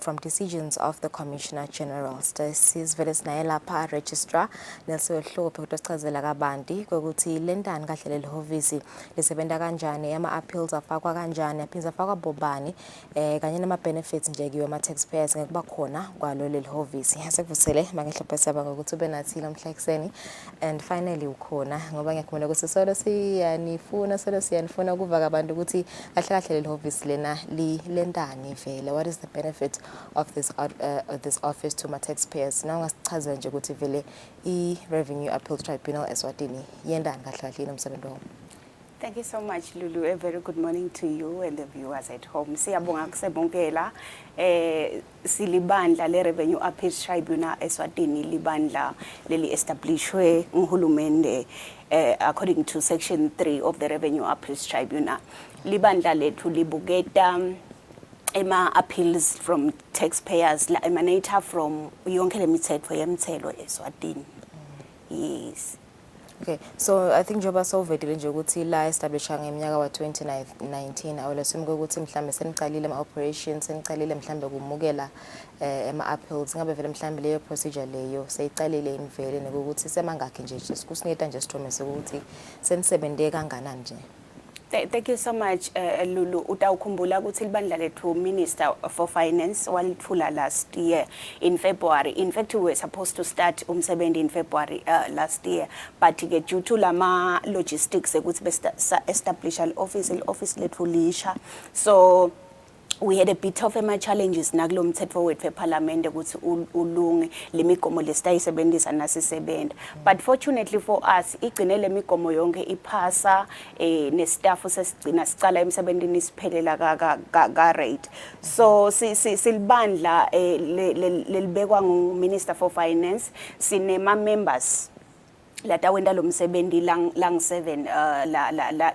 from decisions of the Commissioner General. Sizivele sinaye lapha registrar Nelsiwe Hlophe ukuchazela kabanti ukuthi lentani kahle leli hhovisi lisebenza kanjani, ama-appeals afakwa kanjani, aphinda afakwa bobani kanye nama-benefits nje kiwe ama-taxpayers ngekuba khona kwalo leli hhovisi. Sekuvusele mangehlophe siyabanga ukuthi ube nathi namhla ekuseni and finally ukhona ngoba ngiyakhuluma ukuthi solo siyanifuna ukuva kabantu ukuthi kahle kahle leli hhovisi lena lentani vele, what is the benefit of this office to my taxpayers. Now ngasichazela nje ukuthi vele i-Revenue Appeals Tribunal Eswatini yendani kahle kahle nomsebenzi wawo. Thank you so much, Lulu. A very good morning to you and the viewers at home. Siyabonga kusebongela silibandla le Revenue Appeals Tribunal Eswatini libandla leli establishwe nguhulumende according to section 3 of the Revenue Appeals Tribunal. Libandla lethu libuketa appeals from taxpayers la emanate from yonke lemithetho yemthelo eSwatini. Yes. Okay, so I think njoba sovedile nje ukuthi la establisha ngeminyaka wa 2019 awulasumi ukuthi mhlambe seniqalile ama operations, seniqalile mhlambe kumukela ema appeals, ngabe vele mhlambe leyo procedure leyo seyiqalile invele nokuthi semangakhe nje kusinika nje sithomise ukuthi senisebenzele kanganani nje. Thank you so much, Lulu. Utawukhumbula ukuthi libandla lethu Minister for Finance walithula last year in February. In fact, we were supposed to start umsebenzi in February last year, but due to lama logistics ukuthi establish an office lethu lisha. So we had a bit of challenges nakulo mthetho wethu eParliament ukuthi ulunge lemigomo lesitayisebenzisa nasisebenza. But fortunately for us igcine lemigomo yonke iphasa nestaff sesigcina sicala emsebenzini siphelela ka rate. So silibandla lelibekwa nguMinister for Finance sinema members lata wenda lo msebenzi lang 7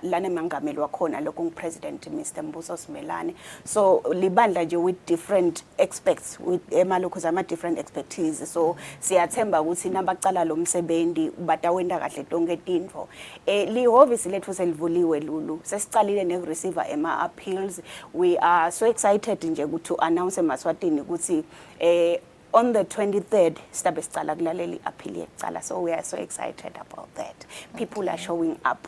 la nemangameli wakhona lokho ngupresident Mr Mbuso Simelane. So libandla nje with different experts with emalokho zama different expertise. So siyathemba ukuthi nabacala lo msebenzi batawenda kahle tonke tinfo. Lihhovisi lethu selivuliwe Lulu. Sesicalile ne receiver ema appeals. We are so excited nje to announce eMaswatini ukuthi on the 23rd, so we are so excited about that. People are showing up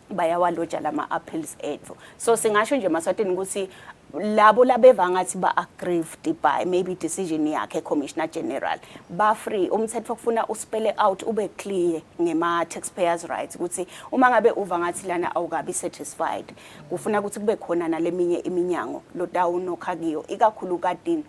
by our lama appeals ethu. So singasho nje Maswatini ukuthi labo labeva ngathi ba aggrieved by maybe decision yakhe Commissioner General ba free umthetho kufuna uspell out ube clear ngema taxpayers rights ukuthi uma ngabe uva ngathi lana awukabi satisfied kufuna ukuthi kube khona naleminye iminyango lo dawu nokhakiyo ikakhulu kadini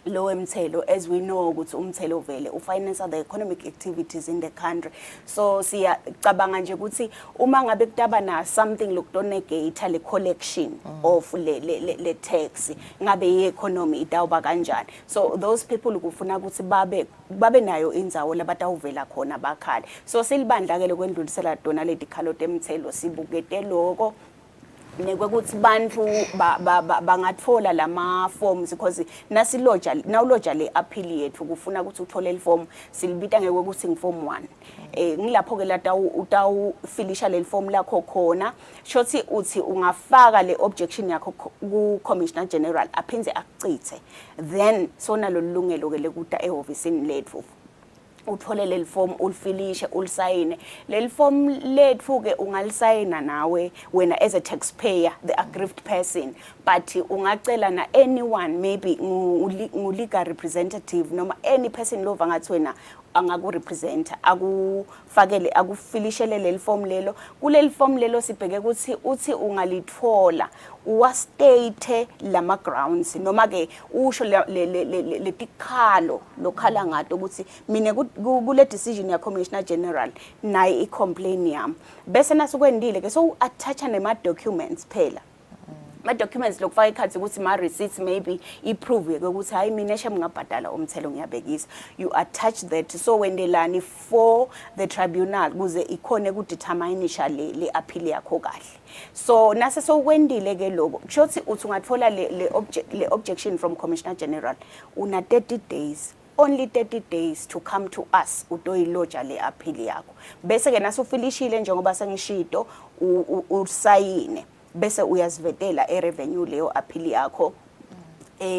low emthelo, as we know ukuthi umthelo vele ufinance the economic activities in the country. So siyacabanga nje ukuthi uma ngabe kutaba na something lokudonegate le collection of le tax ngabe i-economy itawuba kanjani. So those people kufuna ukuthi babe nayo indzawo labatawuvela khona bakhale. So silibandla ke lokwendlulisela dona ledi khalo temthelo sibukete lokho nekwekuthi bantu bangathola lama forms because nawuloja le appeal yethu kufuna ukuthi uthole le form silibita ngekuthi ngiform 1 ngilapho ke lata utawufilisha le form lakho khona shothi uthi ungafaka le objection yakho ku Commissioner General aphinze akucithe then sona lo lungelo ke lekuta ehhovisini lethu uthole le form ulifilishe ulisayine le form lethu ke ungalisayina nawe wena as a taxpayer the aggrieved person but ungacela na anyone maybe legal representative noma any person lova ngathi wena angaku represent akufakele akufilishele le form lelo kuleli form lelo sibheke ukuthi uthi ungalithola uwastate lama grounds noma ke usho le tikhalo lokhala ngato ukuthi mina kule decision ya Commissioner General nayi I complain yami bese nasukwendile ke so attach nema documents phela documents lokufaka ikhathi ukuthi ma receipts maybe iprove ukuthi hayi mina eshe ngabhadala umthelo ngiyabekisa, you attach that so when delani for the tribunal kuze ikhone ukudetermine le appeal yakho kahle. So nase so kwendile ke lokho kushothi uthi ungathola le objection from Commissioner General una 30 days, only 30 days to come to us utoyiloja le appeal yakho, bese ke naso filishile njengoba sengishido usayine bese uyazivetela revenue leyo appeal yakho.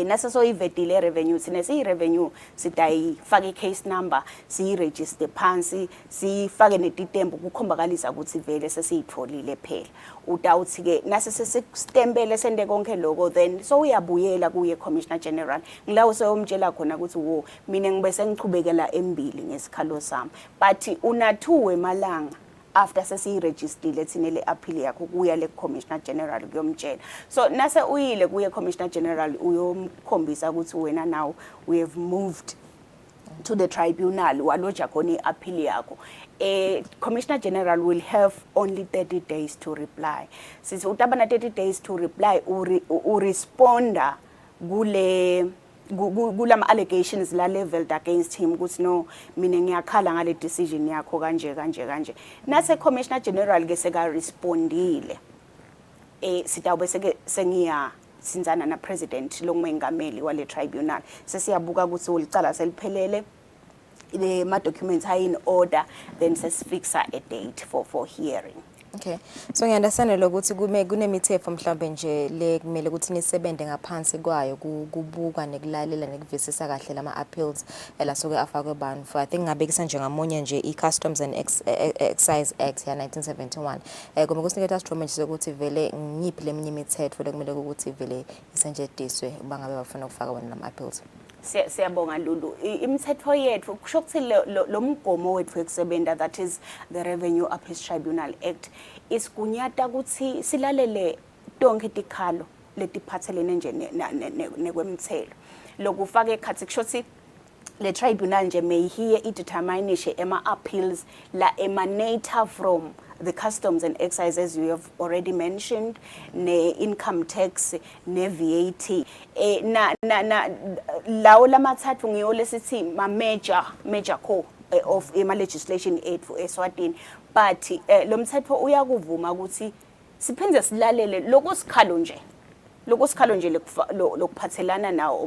Nase so ivetile revenue sine si revenue sitayifaka case number siyiregister phansi sifake netitembu kukhompakalisa ukuthi vele sesiyitholile phela. Utawuthi ke nase sesistempele sende konke lokho then so uyabuyela kuye Commissioner General ngilawo seyomtshela khona ukuthi wo mina ngibese ngichubekela embili ngesikhalo sami, but unathuwe malanga after sesiyiregistrile thine le appeal yakho kuya le Commissioner General kuyomtshela. So nase uyile kuye Commissioner General uyomkhombisa ukuthi wena now we have moved to the tribunal waloja khona appeal yakho. Commissioner General will have only 30 days to reply. Since utaba na 30 days to reply uresponda kulama allegations la leveled against him ukuthi no mina ngiyakhala ngale decision yakho kanje nase Commissioner General ke seka respondile sitawube seke sengiya sinzana na president lokumengameli wale tribunal sesiyabuka ukuthi ulicala seliphelele ma documents are in order then sesifixa a date for hearing. Okay, so ngiunderstand lokuthi kunemithetho mhlawumbe nje le kumele ukuthi nisebenze ngaphansi kwayo kubuka nekulalela nekuvisisa kahle lama appeals elasuke afakwe bantu for I think ngabekisa nje ngamunye nje i-Customs and Excise Act ya 1971 kuma kusinikeza stroment sokuthi vele ngiphi leminye imithetho lekumele ukuthi vele isenjediswe bangabe bafuna ukufaka wona lama appeals. Siyabonga Lulu, imithetho yethu kusho ukuthi lo mgomo wethu ekusebenta that is the Revenue Appeals Tribunal Act isigunyata ukuthi silalele tonke tikhalo letiphathelene nje nekwemthelo lokufaka ekhathi kusho ukuthi le tribunal nje may hear i-determinishe ema-appeals la emanate from the Customs and Excise, as you have already mentioned, ne income tax, ne VAT. Lawo lamathathu ngiyo lesithi ma major core of ema legislation aid for Eswatini, but lo mthetho uyakuvuma ukuthi siphinde silalele lokusikhalo nje lokuphathelana nawo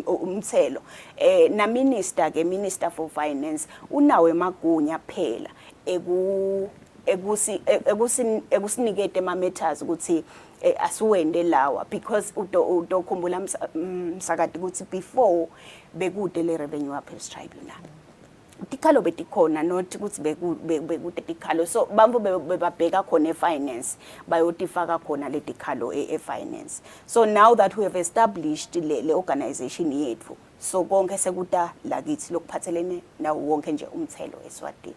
umthelo na minister ke Minister for Finance unawo emagunya phela ekusinikete ma matters ukuthi asiwende lawa because utokhumbula msakade ukuthi before bekude le Revenue Appeals Tribunal tikhalo betikhona not ukuthi bekude tikhalo so bambo bebabheka khona e-finance bayotifaka khona le tikhalo e-finance. So now that we have established le organization yethu so konke sekuta lakithi lokuphathelene nawo wonke nje umthelo eSwatini.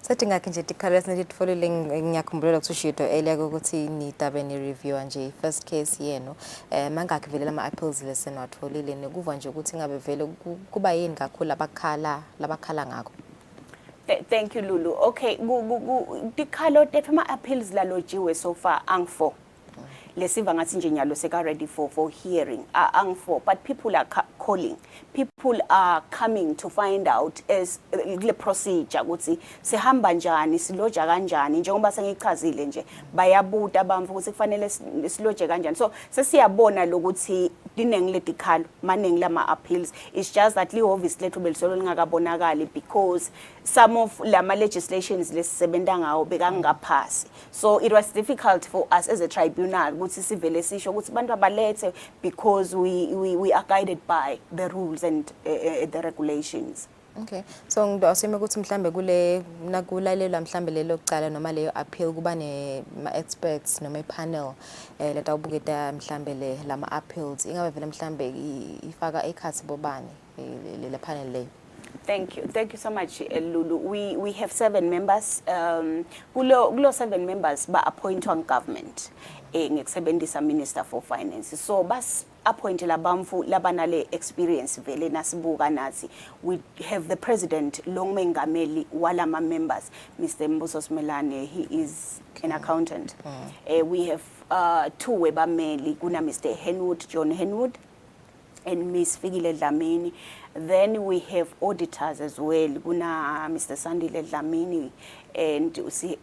Sathi ngakhe nje tikhalo esinetfolile ngiyakhumbula ukuthi ushido earlier ukuthi nitabe ni review nje first case yenu mangakhe vele lama appeals lesenwatfolile nekuva nje ukuthi ngabe vele kuba yini kakhulu labakhala ngakho. Thank you Lulu. Okay, tikhalo tethu ama appeals la lojiwe so far ang4 lesiva ngathi nje nyalo seka ready for hearing ang4 but people are calling, people are coming to find out as the procedure ukuthi sihamba njani siloja kanjani njengoba sengichazile nje bayabuta abamfu ukuthi kufanele siloje kanjani so sesiyabona lokuthi dineng letikhalo maneng lama appeals. It's just that lihovisi lethu belisolo lingakabonakali because some of lama legislations lesisebenta ngawo bekangaphasi, so it was difficult for us as a tribunal ukuthi sivele sisho ukuthi abantu abalethe because we are guided by the rules and the regulations. Okay, so ngidosime ukuthi mhlambe kule nakulalela mhlambe lelo kucala noma leyo appeal kuba ne experts noma panel leta ubuketa mhlambe le lama appeals ingabe vele mhlambe ifaka ekhathi bobani le panel le. Thank you so much Lulu. We have 7 members kulo 7 members ba appointwa government ngekusebenzisa Minister for Finance, so appoint labamfu labanale experience vele nasibuka nathi. We have the president longmengameli walama members, Mr. Mbuso Smelane. He is an accountant. We have two webameli, kuna Mr. John Henwood and Miss Fikile Dlamini. Then we have auditors as well, kuna Mr. Sandile Dlamini and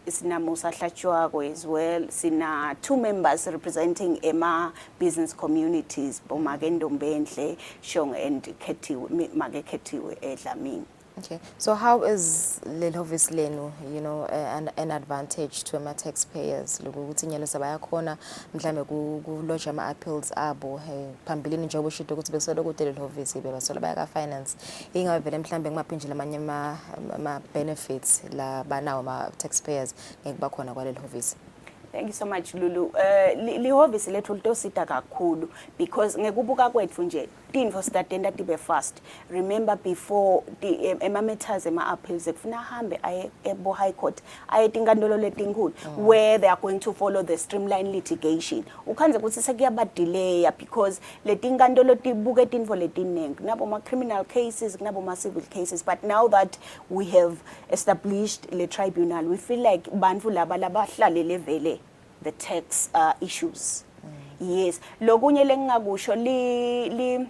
sina Musa Hlachwago as well. Sina two members representing Emma business communities, Bomagendo Bentle, Shong and Ketiwe, Mage Ketiwe Dlamini. Okay, so how is Lilhovis Lenu, you know, an advantage to my taxpayers? Lokuthi nyalo sabaya khona mhlambe ku lodge ama appeals abo phambilini njengoba ushido ukuthi besola ukuthi Lilhovis bebasola baya finance ingavele mhlambe ngimaphinjela amanye ama benefits la banawo ama taxpayers ngekuba khona kwa Lilhovis. Thank you so much, Lulu. Lihhovisi lethu litosita kakhulu because ngekubuka kwethu nje tinfo sitatenda tibe fast. Remember before ema-matters ema-appeals ekufuna hambe aye ebo high court aye tinkantolo letinkulu where they are going to follow the streamline litigation. Ukhanze ukuthi sekuyaba delay because letinkantolo tibuke tinfo letinengi kunabo ma criminal cases kunabo ma civil cases, but now that we have established le tribunal we feel like bantu laba labahlalele vele the tax issues. Yes, lokunye lengakusho li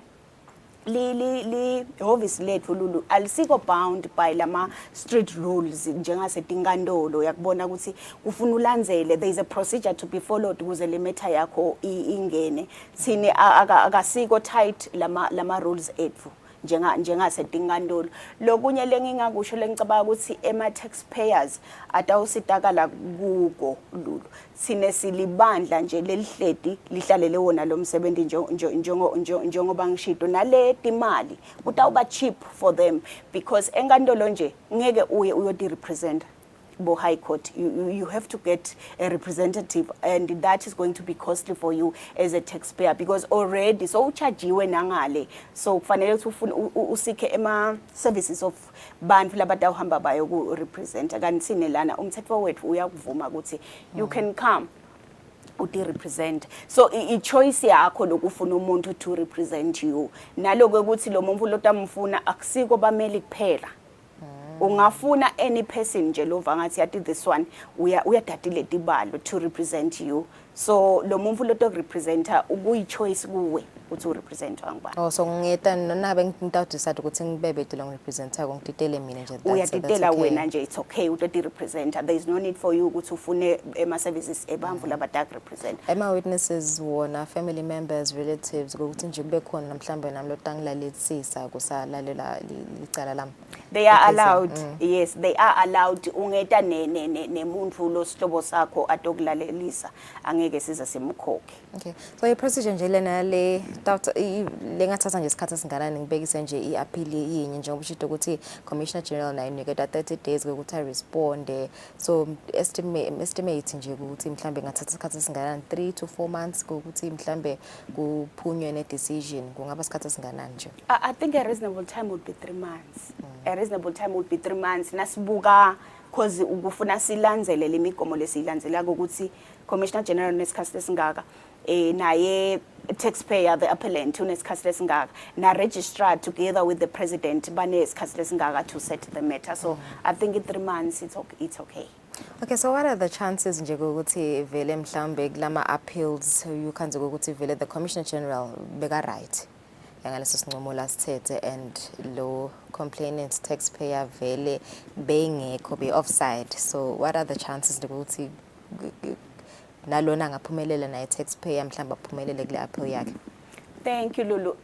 obviously lethu Lulu alisiko bound by lama street rules njengasetinkantolo yakubona ukuthi kufuna ulandzele, there is a procedure to be followed ukuze le matter yakho ingene. Sine akasiko tight lama rules ethu njengasetinkantolo. Lokunye lengingakusho lengicabanga ukuthi ema taxpayers atawusitakala kuko Lulu. Sine silibandla nje lelihleti lihlalele wona lo msebenzi njengoba ngishido nale timali kutawuba cheap for them because enkantolo nje ngeke uye uyoti represent bo high court. You have to get a representative and that is going to be costly for you as a taxpayer because already so uchajiwe nangale, so kufanele ukuthi usike ema services of bantu labatawuhamba bayo ku represent. Kanti sine lana umthetho wethu uyakuvuma ukuthi you can come uti represent, so I choice yakho lokufuna umuntu to represent you naloko ukuthi lo muntu lotamfuna akusiko bameli kuphela. Ungafuna any person nje lova ngathi yathi this one uyadatile tibalo to represent you, so lo muntu lo to representa ukuyi choice kuwe ukuthi u represent ngubani. Oh, so ngeta nabe ngitawudecide ukuthi ngibebe lo ngirepresenta ngididele mina nje. Uyadidela wena nje, it's okay utoti representa. There is no need for you ukuthi ufune ema services ebamvu labadak represent. Ema witnesses wona family members relatives ukuthi nje kube khona mhlambe nami lo tangilalelisisa kusalalela licala lami. They are allowed, yes, they are allowed. Ungeta nemuntu lo sihlobo sakho atokulalelisa angeke siza simkhokhe. Okay, so i procedure nje lena le lengathatha nje isikhathi esinganani ngibekise nje i-appeal yinye njengoba ushido ukuthi Commissioner General nayo iniketa 30 days ukuthi I respond, so estimate nje ukuthi mhlambe ngathatha isikhathi esinganani 3 to 4 months ukuthi mhlambe kuphunywe ne decision kungaba isikhathi esinganani nje. I think a reasonable time would be 3 months. A reasonable time would be 3 months. Nasibuka cause ukufuna silandzele lemigomo lesilandzela ukuthi Commissioner General nesikhathi lesingaka naye taxpayer the appellant unesikhathi lesingaka na registrar together with the president banesikhathi lesingaka to set the matter, so I think in 3 months it's okay. Okay, so what are the chances nje ukuthi vele mhlambe kulama appeals you kanze ukuthi vele the Commissioner General beka right ngaleso sinqumo lasithethe and lo complainant taxpayer vele bengekho be offside, so what are the chances ukuthi nalona ngaphumelela naye taxpayer mhlamba aphumelele kule appeal yakhe? Thank you, Lulu.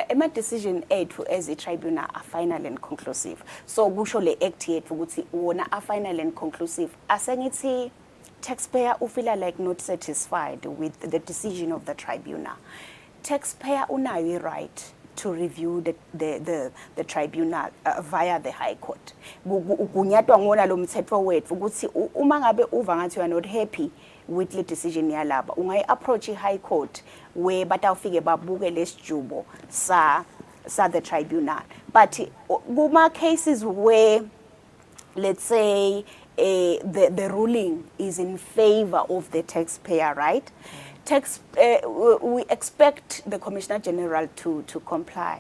Ema decision ethu as a tribunal are final and conclusive. So kusho le act yethu ukuthi wona are final and conclusive. Asengithi taxpayer ufila like not satisfied with the decision of the tribunal. Taxpayer unayo right to review the tribunal via the High Court. Kunyatwa ngona lo mthetho wethu ukuthi uma ngabe uva ngathi you are not happy with the decision yalaba ungayi approach High Court where batawufike babuke lesijubo sa the tribunal. But kuma cases where let's say the ruling is in favor of the taxpayer, right? we expect the Commissioner General to comply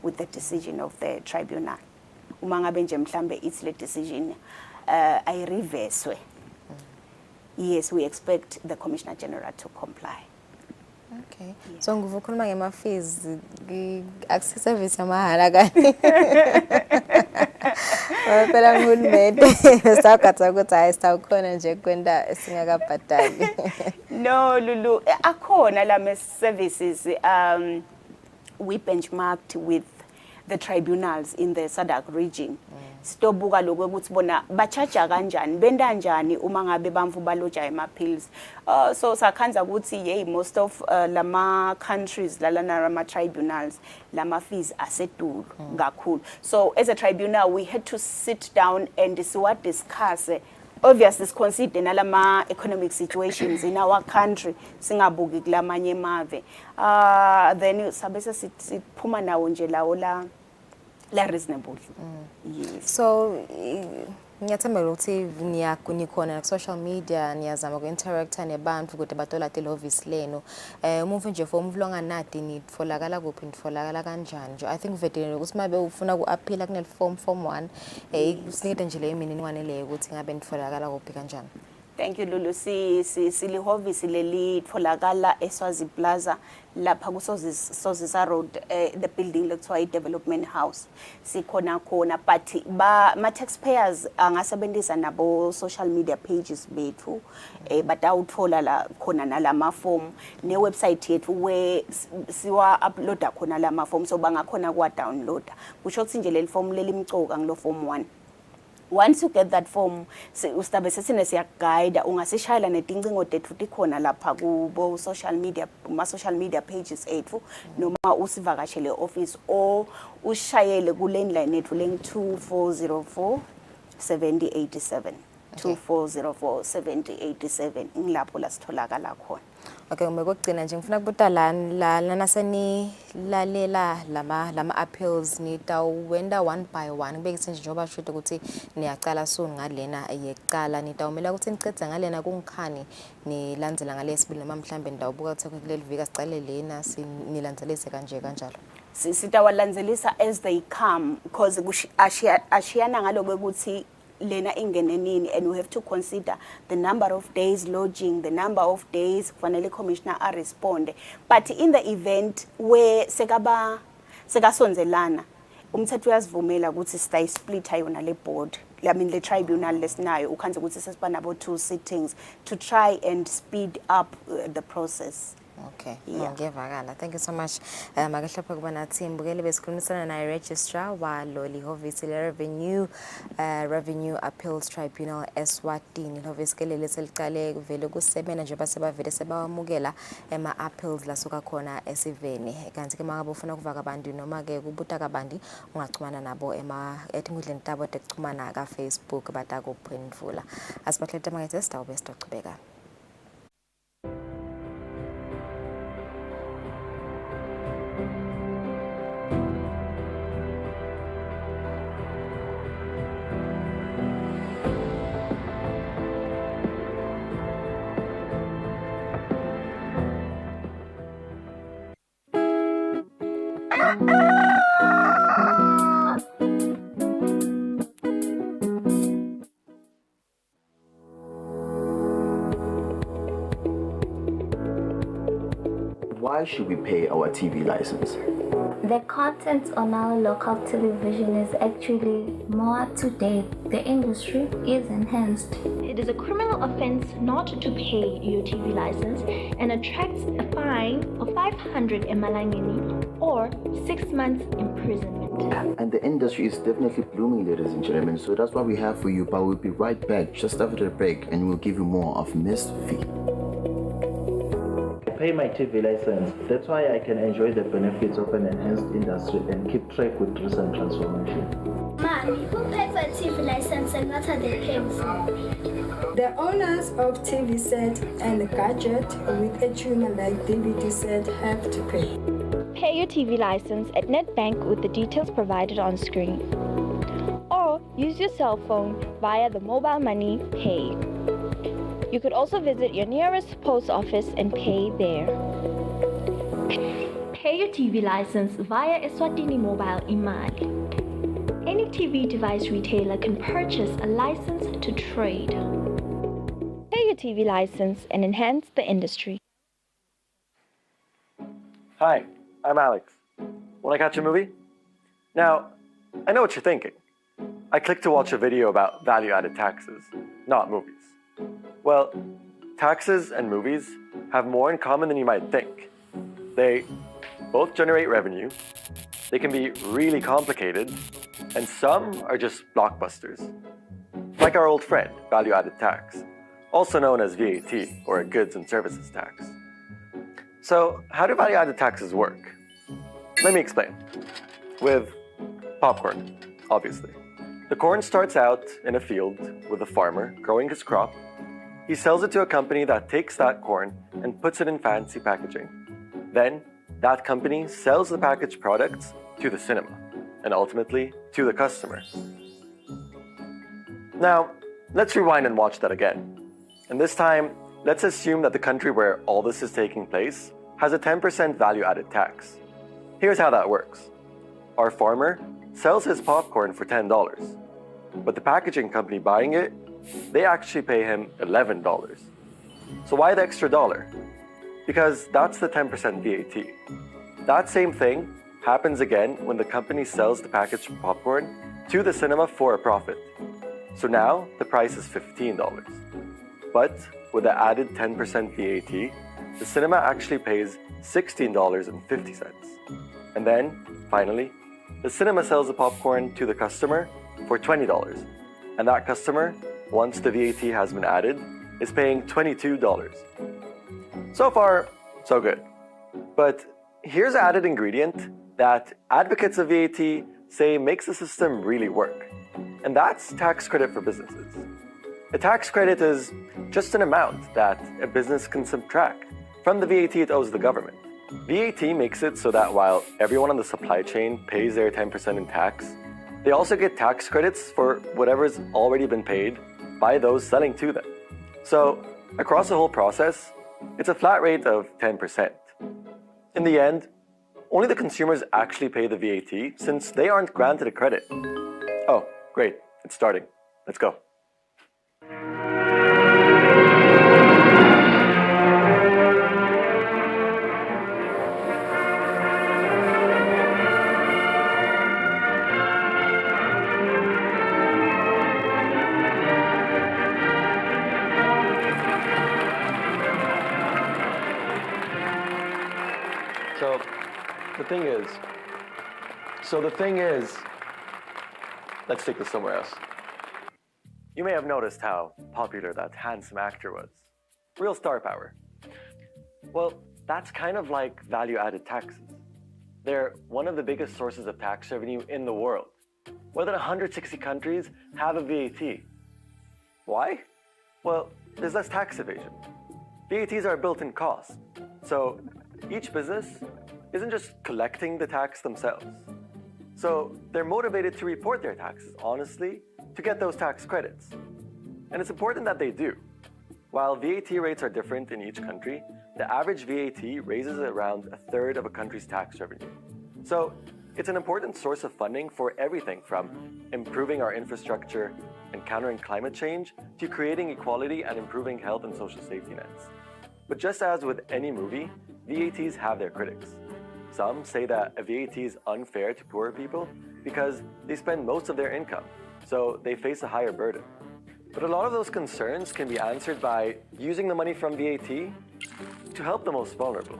with the decision of the tribunal. Uma ngabe nje mhlambe it's le decision ayireverswe. Yes, we expect the Commissioner General to comply. Okay. So nguvukhuluma ngema fees access service yamahala kani. Phela ngulumede sakhatha ukuthi ayisawukhona nje kwenda singakabhadali. No, Lulu, akhona lama services we benchmarked with the tribunals in the SADC region. Sitobuka lokho ukuthi bona bachaja kanjani benda njani uma ngabe bamvu baloja ema-appeals. So sakhanza ukuthi hey, most of lama countries lama tribunals lama fees asedulu kakhulu. So as a tribunal we had to sit down and discuss obviously consider nalama economic situations in our country singabuki kulamanye mave. Then sabese siphuma nawo nje lawo la reasonable. Yes. So ngiyathemba ukuthi nikhona ku social media niyazama ku interact nabantu ukuthi batola telehovisi leno. Umvu nje for umvu longanadi nitfolakala kuphi nitfolakala kanjani nje. I think vedele ukuthi mabe ufuna ku appeal kunel form 1 usinikete nje le imininingwane leyo ukuthi ngabe nitfolakala kuphi kanjani. Thank you Lulu. Silihovisi leli tfolakala eSwazi Plaza lapha ku Sozisa Road, the building lekuthiwa development house. Sikhona khona but ma taxpayers angasebenzisa nabo social media pages bethu but awuthola la khona nalama form ne website yethu where siwa uploada khona lama form so bangakhona kwa download. Kusho ukuthi nje leli form lelimcoka ngilo form 1. Once you get that form, ustabe sesine siya guide ungasishayela netincingo tethu tikhona lapha ku social media pages ethu noma usivakashele office or ushayele ku landline ethu leng 2404 7087 2404 7087 ngilapho la sitholakala khona. Okay, umekugcina nje ngifuna kubuta lana seni lalela lama appeals nitawenda one by one kubekise nje njoba shuthi ukuthi niyaqala soon ngalena yeqala nitawumela ukuthi niqedza ngalena kungikhani nilandzela ngalesibili noma mhlambe ndawubuka ukuthi kuleli vika sicale lena nilandzelise kanje kanjalo. Sitawalandzelisa as they come because ashiyana ngaloko ukuthi lena ingene nini and we have to consider the number of days lodging, the number of days kufanele commissioner respond. But in the event where sekasonzelana umthetho uyasivumela ukuthi sitayisplitha yona le board, I mean the tribunal lesinayo ukhanze ukuthi sesiba nabo 2 sittings to try and speed up the process. Okay, ngiyavakala. Thank you so much. Makahlapha kuba nathi mbukele besikhulumisana na registrar walo lihovisi le revenue appeals tribunal Eswatini. Lihovisi ke leli seliqale kuvele kusebenza nje basebavele sebawamukela ema appeals lasuka khona esiveni. Kanti ke mangabe ufuna kuvaka abantu noma ke kubuta kabandi ungachumana nabo etingudleni tabo tekuchumana ka Facebook batakuphendvula. Asibakhethe mangetse sitawube sitochubeka. Why should we pay our TV license? The content on our local television is actually more up to date. The industry is enhanced. It is a criminal offense not to pay your TV license and attracts a fine of 500 emalangeni or 6 months imprisonment. And the industry is definitely blooming, ladies and gentlemen. So that's what we have for you. But we'll be right back just after the break and we'll give you more of Miss V. Pay my TV license. That's why I can enjoy the benefits of an enhanced industry and keep track with recent transformation. Mommy, who paid for a TV license and what are they paying for? The owners of TV set and gadget with a tuner like DVD set have to pay. Pay your TV license at NetBank with the details provided on screen. Or use your cell phone via the mobile money pay. You could also visit your nearest post office and pay there. Pay your TV license via Eswatini Mobile Imali. Any TV device retailer can purchase a license to trade. Pay your TV license and enhance the industry. Hi, I'm Alex. Want to catch a movie? Now, I know what you're thinking. I clicked to watch a video about value-added taxes, not movies. Well, taxes and movies have more in common than you might think. They both generate revenue, they can be really complicated, and some are just blockbusters. Like our old friend, value-added tax, also known as VAT, or goods and services tax. So, how do value-added taxes work? Let me explain. With popcorn, obviously. The corn starts out in a field with a farmer growing his crop. He sells it to a company that takes that corn and puts it in fancy packaging. Then, that company sells the packaged products to the cinema, and ultimately to the customer. Now, let's rewind and watch that again. And this time, let's assume that the country where all this is taking place has a 10% value-added tax. Here's how that works. Our farmer sells his popcorn for $10, but the packaging company buying it, they actually pay him $11. So why the extra dollar? Because that's the 10% VAT. That same thing happens again when the company sells the packaged popcorn to the cinema for a profit. So now the price is $15. But with the added 10% VAT, the cinema actually pays $16.50. And then, finally, the cinema sells the popcorn to the customer for $20. And that customer, once the VAT has been added, is paying $22. So far, so good. But here's an added ingredient that advocates of VAT say makes the system really work. And that's tax credit for businesses. A tax credit is just an amount that a business can subtract from the VAT it owes the government. VAT makes it so that while everyone on the supply chain pays their 10% in tax, they also get tax credits for whatever's already been paid by those selling to them. So, across the whole process, it's a flat rate of 10%. In the end, only the consumers actually pay the VAT since they aren't granted a credit. Oh, great, it's starting. Let's go. So the thing is, let's take this somewhere else. You may have noticed how popular that handsome actor was. Real star power. Well, that's kind of like value-added taxes. They're one of the biggest sources of tax revenue in the world. More than 160 countries have a VAT. Why? Well, there's less tax evasion. VATs are built-in costs. So each business isn't just collecting the tax themselves. So they're motivated to report their taxes honestly to get those tax credits. And it's important that they do. While VAT rates are different in each country, the average VAT raises around a third of a country's tax revenue. So it's an important source of funding for everything from improving our infrastructure and countering climate change to creating equality and improving health and social safety nets. But just as with any movie, VATs have their critics. Some say that a VAT is unfair to poorer people because they spend most of their income, so they face a higher burden. But a lot of those concerns can be answered by using the money from VAT to help the most vulnerable.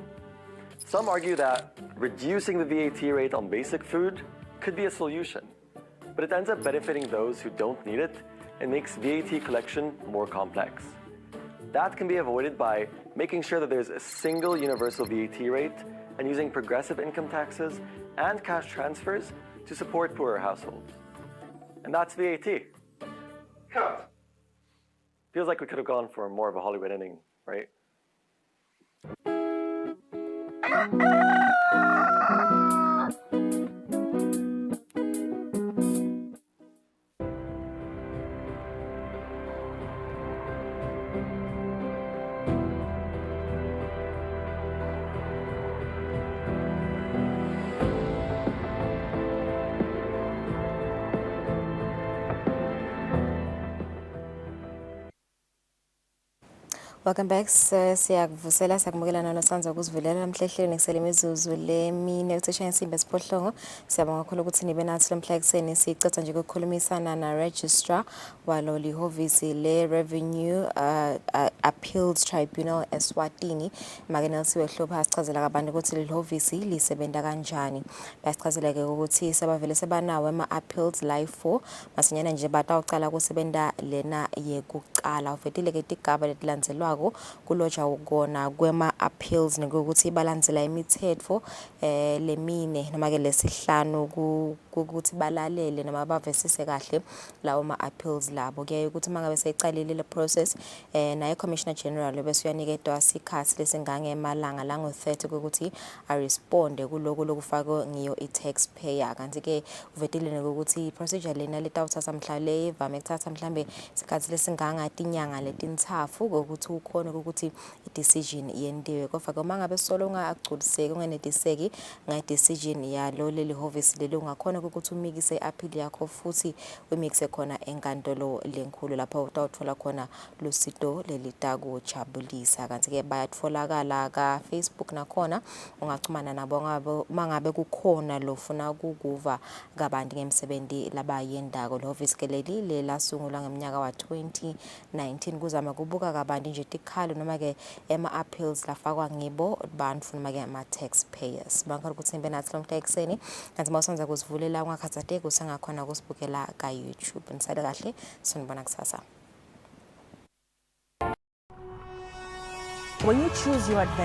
Some argue that reducing the VAT rate on basic food could be a solution, but it ends up benefiting those who don't need it and makes VAT collection more complex. That can be avoided by making sure that there's a single universal VAT rate and using progressive income taxes and cash transfers to support poorer households. And that's VAT. Cut. Feels like we could have gone for more of a Hollywood ending, right? Welcome back. Siyakuvusela siyakumukela nosanza ukuzivulela namhlehleni ngisele imizuzu lemine kucishe insimbi esiphohlongo. Siyabonga kakhulu ukuthi nibe nathi lamhla ekseni sicetha nje ukukhulumisana na registrar walo lihovisi le Revenue Appeals Tribunal Eswatini. Makenelisiwe Hlupha sichazela kabantu ukuthi lihovisi lisebenza kanjani. Bayasichazela ke ukuthi sebavele sebanawo ama-appeals live 4 masinyana nje batawucala kusebenta lena yekucala. Uvetile ke tigaba letilandzelwa kuloja ukona kwema-appeals nekuthi balandzela imithetfo lemine noma ke lesihlanu ukuthi balalele noma bavesise kahle lawo ma-appeals labo. Kuyaye ukuthi mangabe seyicalile le process naye Commissioner General bese uyanikedwa isikhathi lesingangemalanga lango-30 ukuthi aresponde kuloko lokufakwe ngiyo i-taxpayer. Kanti ke uvetile ukuthi i-procedure lena letawuthatha mhla le ivame ukuthatha mhlambe isikhathi lesingangatinyanga letintsatfu ukuthi ukhona ukuthi i-decision yendiwe. Kodwa uma ngabe solo ungagculiseki ungenetiseki nge-decision yalo leli hovisi leli ungakhona ukuthi umikise i-appeal yakho futhi umikise khona enkantolo lenkulu lapho utawuthola khona lusito lelitakujabulisa. Kanti ke bayatfolakala ka Facebook nakhona ungachumana nabo mangabe kukhona lofuna ukukuva kabanti ngemsebenzi labayendako. Lo hovisi ke leli lelasungulwa ngeminyaka wa 2019 kuzama kubuka kabanti nje tikhalo noma ke ema-appeals lafakwa ngibo bantfu noma ke ama-taxpayers. Bangakhona ukuthi nibe nathi lomhla ekseni kanti mawusanza kuzivulela ungakhathazeki usengakhona ukusibukela ka YouTube. Nisale kahle sonibona kusasa. When you choose your adventure